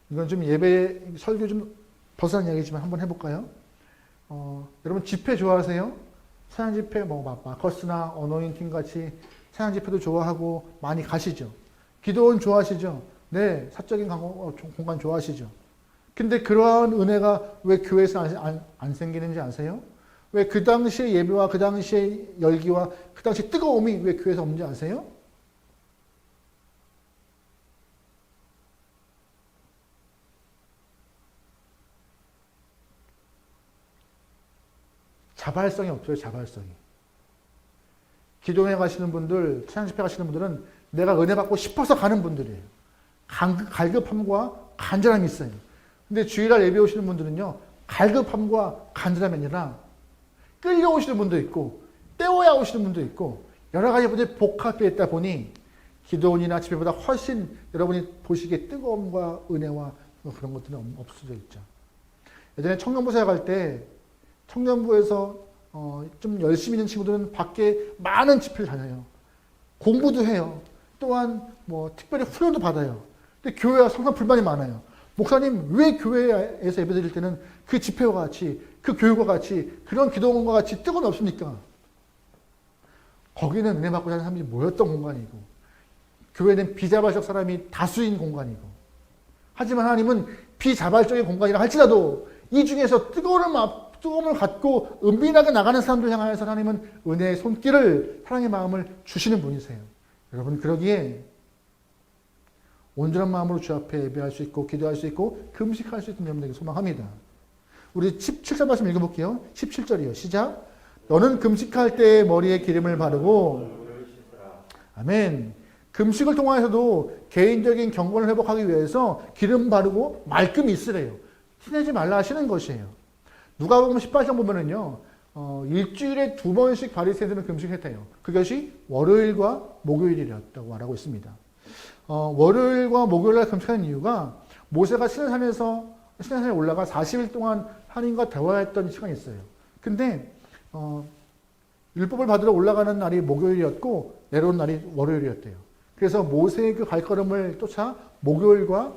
이건 좀 예배 설교 좀 벗어난 이야기지만 한번 해볼까요? 여러분 집회 좋아하세요? 찬양 집회 마커스나 어노인팅 같이 찬양 집회도 좋아하고 많이 가시죠. 기도원 좋아하시죠? 네, 사적인 공간 좋아하시죠. 근데 그러한 은혜가 왜 교회에서 안 생기는지 아세요? 왜 그 당시의 예배와 그 당시의 열기와 그 당시의 뜨거움이 왜 교회에서 없는지 아세요? 자발성이 없어요. 자발성이. 기도회 가시는 분들, 찬양 집회 가시는 분들은 내가 은혜 받고 싶어서 가는 분들이에요. 갈급함과 간절함이 있어요. 근데 주일날 예배 오시는 분들은요, 갈급함과 간절함이 아니라 끌려오시는 분도 있고 때워야 오시는 분도 있고 여러 가지 분들이 복합되어 있다 보니 기도원이나 집회보다 훨씬 여러분이 보시기에 뜨거움과 은혜와 그런 것들은 없어져 있죠. 예전에 청년부 사역할 때 청년부에서 좀 열심히 있는 친구들은 밖에 많은 집회를 다녀요. 공부도 해요. 또한 뭐 특별히 훈련도 받아요. 근데 교회와 항상 불만이 많아요. 목사님, 왜 교회에서 예배 드릴 때는 그 집회와 같이, 그 교육과 같이, 그런 기도원과 같이 뜨거움이 없습니까? 거기는 은혜 받고 사는 사람들이 모였던 공간이고, 교회는 비자발적 사람이 다수인 공간이고, 하지만 하나님은 비자발적인 공간이라 할지라도 이 중에서 뜨거움을 갖고 은밀하게 나가는 사람들 향하여서 하나님은 은혜의 손길을, 사랑의 마음을 주시는 분이세요. 여러분, 그러기에 온전한 마음으로 주 앞에 예배할 수 있고 기도할 수 있고 금식할 수 있는 여러분에게 소망합니다. 우리 17절 말씀 읽어볼게요. 17절이요. 시작. 너는 금식할 때 머리에 기름을 바르고 아멘. 금식을 통하여서도 개인적인 경건을 회복하기 위해서 기름 바르고 말끔히 있으래요. 티내지 말라 하시는 것이에요. 누가복음 18장 보면은요. 일주일에 2번씩 바리새인들은 금식했대요. 그것이 월요일과 목요일이었다고 말하고 있습니다. 월요일과 목요일날 금식하는 이유가 모세가 시내산에 올라가 40일 동안 하나님과 대화했던 시간이 있어요. 근데 율법을 받으러 올라가는 날이 목요일이었고 내려온 날이 월요일이었대요. 그래서 모세의 그 발걸음을 쫓아 목요일과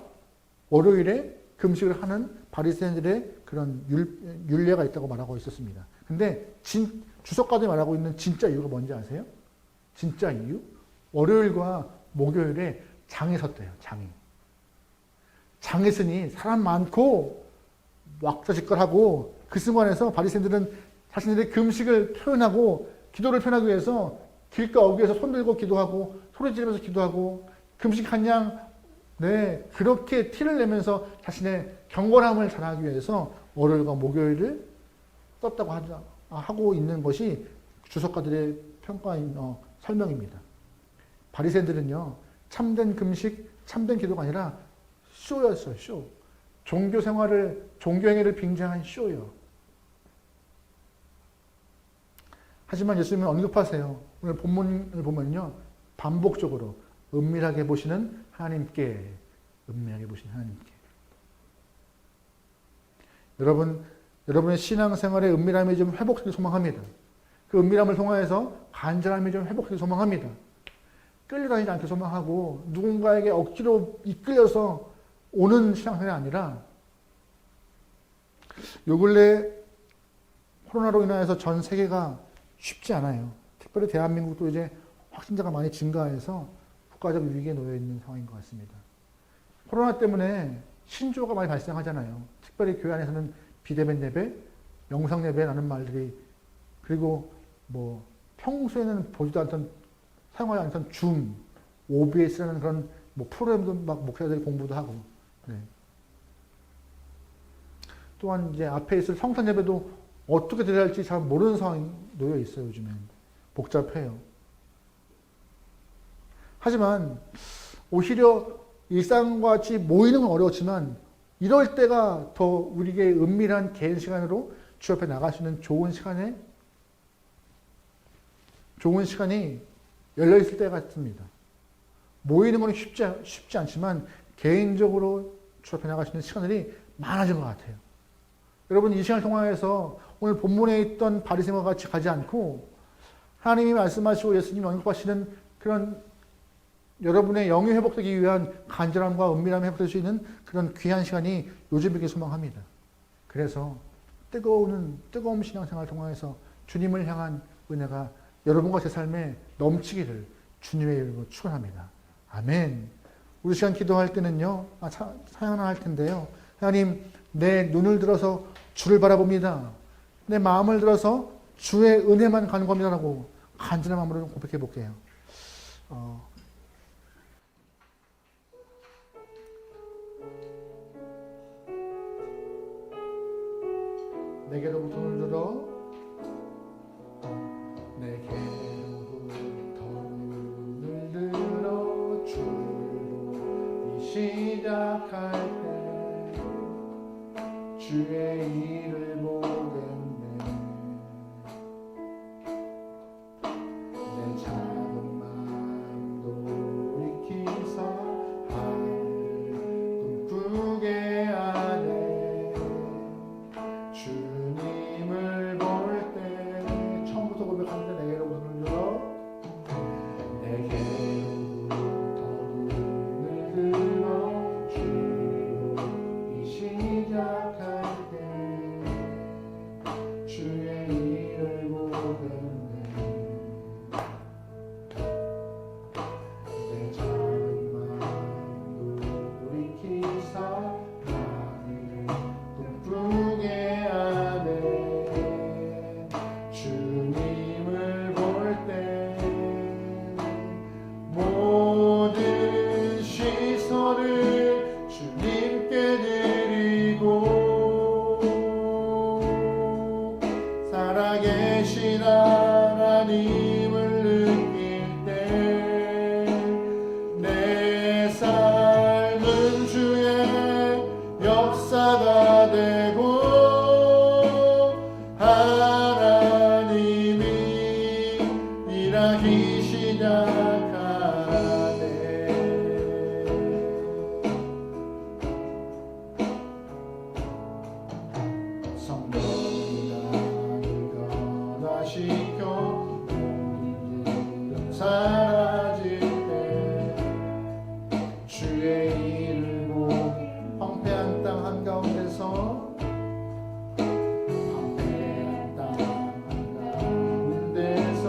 월요일에 금식을 하는 바리새인들의 그런 율례가 있다고 말하고 있었습니다. 근데 주석가들이 말하고 있는 진짜 이유가 뭔지 아세요? 진짜 이유? 월요일과 목요일에 장이 섰대요. 장이 서니 사람 많고 왁자지껄하고 그 순간에서 바리새인들은 자신들의 금식을 표현하고 기도를 표현하기 위해서 길가 어귀에서 손 들고 기도하고 소리 지르면서 기도하고 금식한 양 그렇게 티를 내면서 자신의 경건함을 자랑하기 위해서 월요일과 목요일을 썼다고 하고 있는 것이 주석가들의 평가인 설명입니다. 바리새인들은요, 참된 금식, 참된 기도가 아니라 쇼였어요. 쇼. 종교 생활을, 종교 행위를 빙자한 쇼요. 하지만 예수님은 언급하세요. 오늘 본문을 보면요, 반복적으로 은밀하게 보시는 하나님께, 은밀하게 보시는 하나님께. 여러분의 신앙생활의 은밀함이 좀 회복되길 소망합니다. 그 은밀함을 통하여서 간절함이 좀 회복되길 소망합니다. 끌려다니지 않게 소망하고 누군가에게 억지로 이끌려서 오는 신앙생활이 아니라 요 근래 코로나로 인하여서 전 세계가 쉽지 않아요. 특별히 대한민국도 이제 확진자가 많이 증가해서 국가적 위기에 놓여 있는 상황인 것 같습니다. 코로나 때문에 신조가 많이 발생하잖아요. 특별히 교회 안에서는 비대면 예배, 영상 예배라는 말들이, 그리고 뭐 평소에는 보지도 않던, 사용하지 않던 줌, OBS라는 그런 뭐 프로그램도 막 목사들이 공부도 하고, 또한 이제 앞에 있을 성탄 예배도 어떻게 드려야 할지 잘 모르는 상황이 놓여 있어요. 요즘엔 복잡해요. 하지만 오히려 일상과 같이 모이는 건 어려웠지만 이럴 때가 더 우리에게 은밀한 개인 시간으로 주 앞에 나갈 수 있는 좋은 시간이 열려 있을 때 같습니다. 모이는 건 쉽지 않지만 개인적으로 주 앞에 나갈 수 있는 시간들이 많아진 것 같아요. 여러분, 이 시간을 통해서 오늘 본문에 있던 바리새인과 같이 가지 않고 하나님이 말씀하시고 예수님이 언급하시는 그런 여러분의 영이 회복되기 위한 간절함과 은밀함이 회복될 수 있는 그런 귀한 시간이 요즘에게 소망합니다. 그래서 뜨거운 신앙생활을 통해서 주님을 향한 은혜가 여러분과 제 삶에 넘치기를 주님의 이름으로 축원합니다. 아멘. 우리 시간 기도할 때는요, 사연을 할 텐데요. 하나님, 내 눈을 들어서 주를 바라봅니다. 내 마음을 들어서 주의 은혜만 간구합니다라고 간절한 마음으로 고백해 볼게요. 내게로부터 손을 들어 내게로부터 눈을 들어 주로 시작할 때 주의 일을 보겠네. 내 작은 마음도 익히사 하늘 꿈꾸게 하네. 주님을 볼 때 처음부터 고백합니다. 내게로부터 눈을 들어 내게로부터 눈을 들어 주로 시작할 때 주의 일을 보겠네. 내 작은 마음도 돌이키사 하늘을 꿈꾸게 하네. 주님을 볼 때 모든 시선을 주님께 드리고 살아계신 하나님을 느낄 때 내 삶은 주의 역사가 되고 하나님이 일하기 시작하네. 성령이 나를 변화시켜 모든 사라질 때 주의 일을 보고 황폐한 땅 한가운데서 황폐한 땅 한가운데서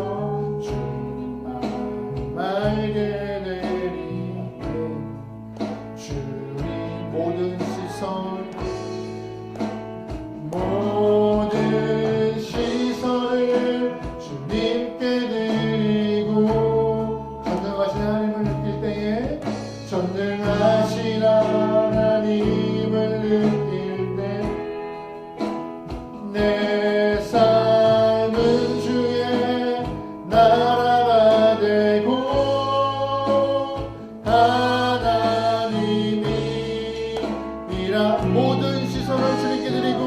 주님만 알게 되리. 주님 모든 시선 모든 시선을 주님께 드리고 전능하신 하나님을 느낄 때에 전능하신 하나님을 느낄 때 내 삶은 주의 나라가 되고 하나님이 모든 시선을 주님께 드리고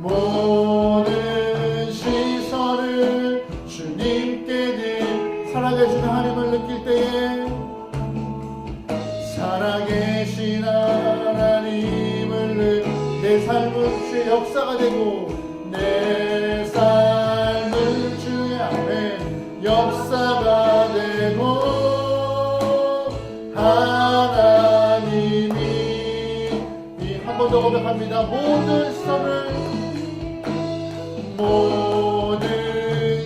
모든 시선을 주님께 살아계신 하나님을 느낄 때에 살아계신 하나님을 내 삶은 주의 역사가 되고 내 삶은 주의 안에 역사가 되고 하나님이 한 번 더 고백합니다. 모든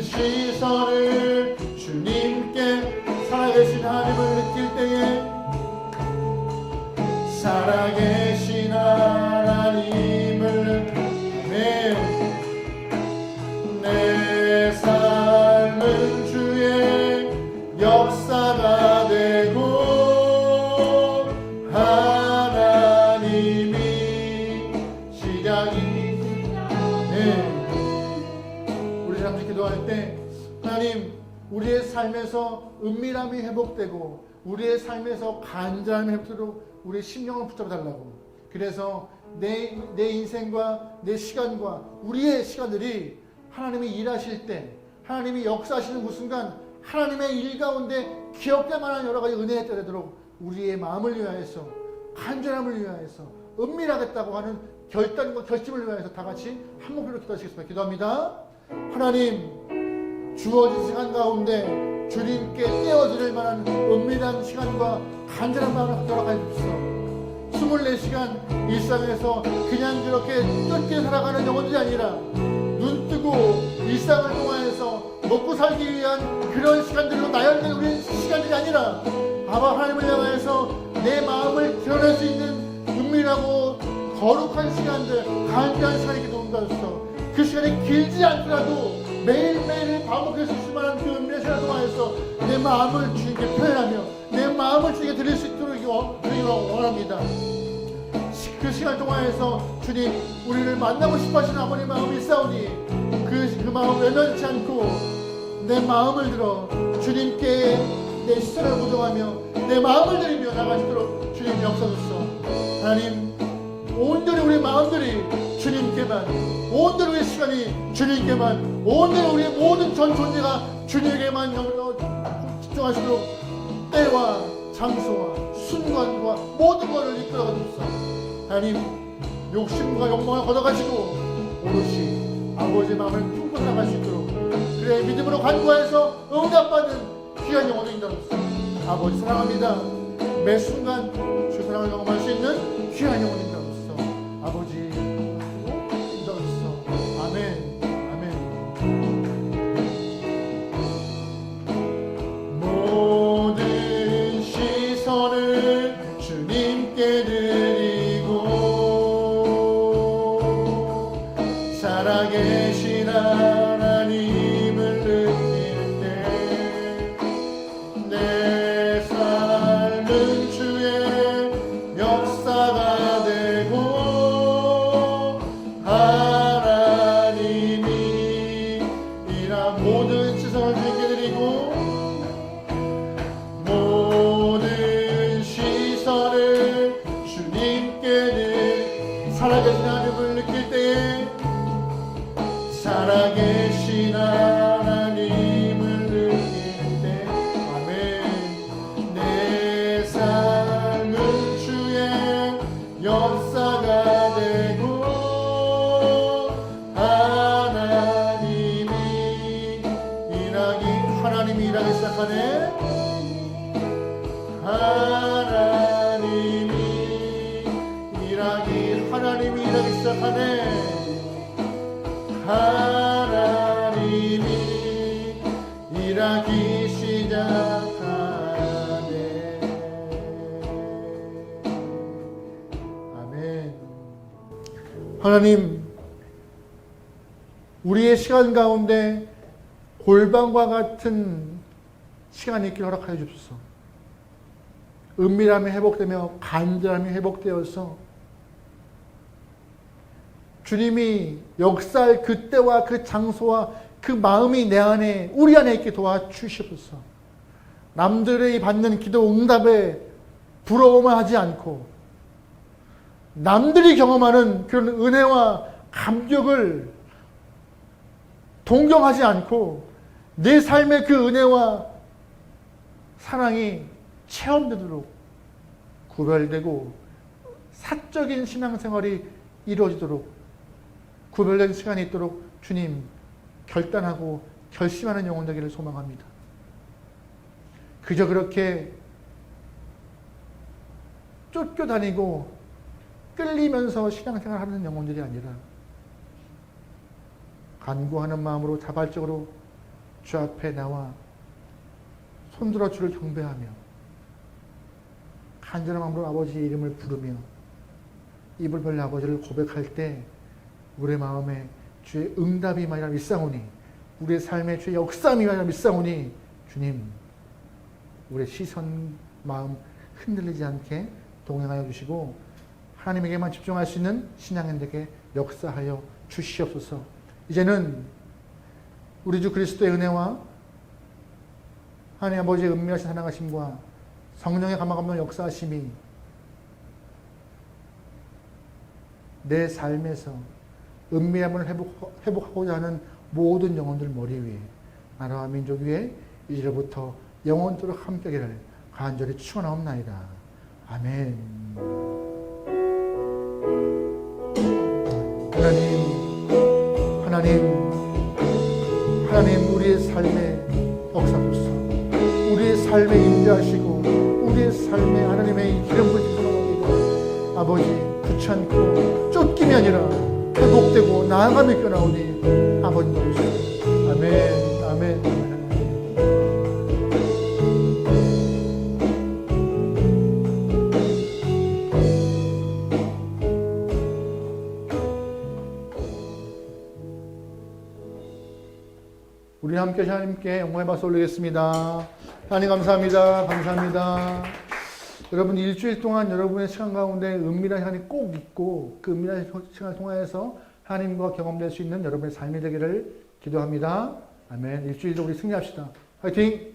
시선을 주님께 살아계신 하나님을 느낄 때에 살아계신 하나님을 내 삶은 주의 역사가 되고 하나님이 시작이 우리 잠시 기도할 때 하나님 우리의 삶에서 은밀함이 회복되고 우리의 삶에서 간절함이 회복되도록 우리의 심령을 붙잡아 달라고. 그래서 내 인생과 내 시간과 우리의 시간들이 하나님이 일하실 때 하나님이 역사하시는 그 순간 하나님의 일 가운데 기억될 만한 여러 가지 은혜에 따르도록 우리의 마음을 위하여서 간절함을 위하여서 은밀하겠다고 하는 결단과 결심을 위하여서 다 같이 한 목소리로 기도하시겠습니다. 기도합니다. 하나님 주어진 시간 가운데 주님께 떼어드릴 만한 은밀한 시간과 간절한 마음을 갖도록 하십시오. 24시간 일상에서 그냥 그렇게 쫓겨 살아가는 영혼들이 아니라 눈 뜨고 일상을 통하여서 먹고 살기 위한 그런 시간들로 나열된 우리 시간들이 아니라 아바 하나님을 향하여서 내 마음을 드러낼 수 있는 은밀하고 거룩한 시간들, 간절한 시간이 기도한다 하소서. 그 시간이 길지 않더라도 매일매일 반복할 수 있을 만한 그 은밀한 시간을 통하여서 내 마음을 주님께 표현하며 내 마음을 주님께 드릴 수 있도록 원합니다. 그 시간 동안에서 주님 우리를 만나고 싶어 하시는 아버님 마음이 있사오니 그 그 마음을 외면치 않고 내 마음을 들어 주님께 내 시선을 고정하며 내 마음을 들이며 나갈 수 있도록 주님 역사주소서. 하나님, 온전히 우리 마음들이 주님께만, 온전히 우리 시간이 주님께만, 온전히 우리의 모든 전 존재가 주님에게만 집중할 수 있도록 때와 장소와 순간과 모든 것을 이끌어 주소서. 하나님, 욕심과 욕망을 걷어가시고 오롯이 아버지의 마음을 품고 살아갈 수 있도록, 그래 믿음으로 간구해서 응답받는 귀한 영혼을 인도하소서. 아버지 사랑합니다. 매 순간 주 사랑을 경험할 수 있는 귀한 영혼을 인도하소서. 아버지 인도하소서. 아멘. 아멘. 모든 시선을 주님께 드리고 살아계신 하나님을 느낄 때 내 삶은 주의 역사가 되고 하나님이 이라 모든 시선을 주님께 드리고 모든 시선을 주님께 드리고 살아계신 하나님을 느낄 때에 살아계신 하나님을 느낄 때 아멘. 내 삶은 주의 역사가 되고 하나님이 일하기 시작하네. 하나님이 일하기 시작하네. 하나님이 일하기 시작하네. 아멘. 하나님, 우리의 시간 가운데 골방과 같은 시간이 있기를 허락하여 주옵소서. 은밀함이 회복되며 간절함이 회복되어서 주님이 역사할 그때와 그 장소와 그 마음이 내 안에, 우리 안에 있게 도와주시옵소서. 남들이 받는 기도 응답에 부러워만 하지 않고 남들이 경험하는 그런 은혜와 감격을 동경하지 않고 내 삶의 그 은혜와 사랑이 체험되도록 구별되고 사적인 신앙생활이 이루어지도록 구별된 시간이 있도록 주님 결단하고 결심하는 영혼 되기를 소망합니다. 그저 그렇게 쫓겨다니고 끌리면서 신앙생활하는 영혼들이 아니라 간구하는 마음으로 자발적으로 주 앞에 나와 손들어 주를 경배하며 간절한 마음으로 아버지의 이름을 부르며 입을 벌려 아버지를 고백할 때 우리의 마음에 주의 응답이 많이 믿사오니, 우리의 삶에 주의 역사함이 많이 믿사오니 주님, 우리의 시선, 마음 흔들리지 않게 동행하여 주시고 하나님에게만 집중할 수 있는 신앙인들에게 역사하여 주시옵소서. 이제는 우리 주 그리스도의 은혜와 하나님 아버지의 은밀하신 사랑하심과 성령의 감화감동 역사하심이 내 삶에서 은밀함을 회복하고자 하는 모든 영혼들 머리 위에, 나라와 민족 위에 이제부터 영원토록 함께하기를 간절히 축원하옵나이다. 아멘. 하나님 우리의 삶에 역사하소서. 우리의 삶에 임재하시고 우리의 삶에 하나님의 기름 부으시기 원합니다. 아버지, 귀찮고 쫓김이 아니라 회복되고 나아감이 껴나오니 아버지 도우시옵소서. 아멘. 아멘. 아멘. 우리 함께 하나님께 영광의 박수 올리겠습니다. 하나님 감사합니다. 감사합니다. 여러분 일주일 동안 여러분의 시간 가운데 은밀한 시간이 꼭 있고 그 은밀한 시간을 통해서 하나님과 경험될 수 있는 여러분의 삶이 되기를 기도합니다. 아멘. 일주일도 우리 승리합시다. 화이팅!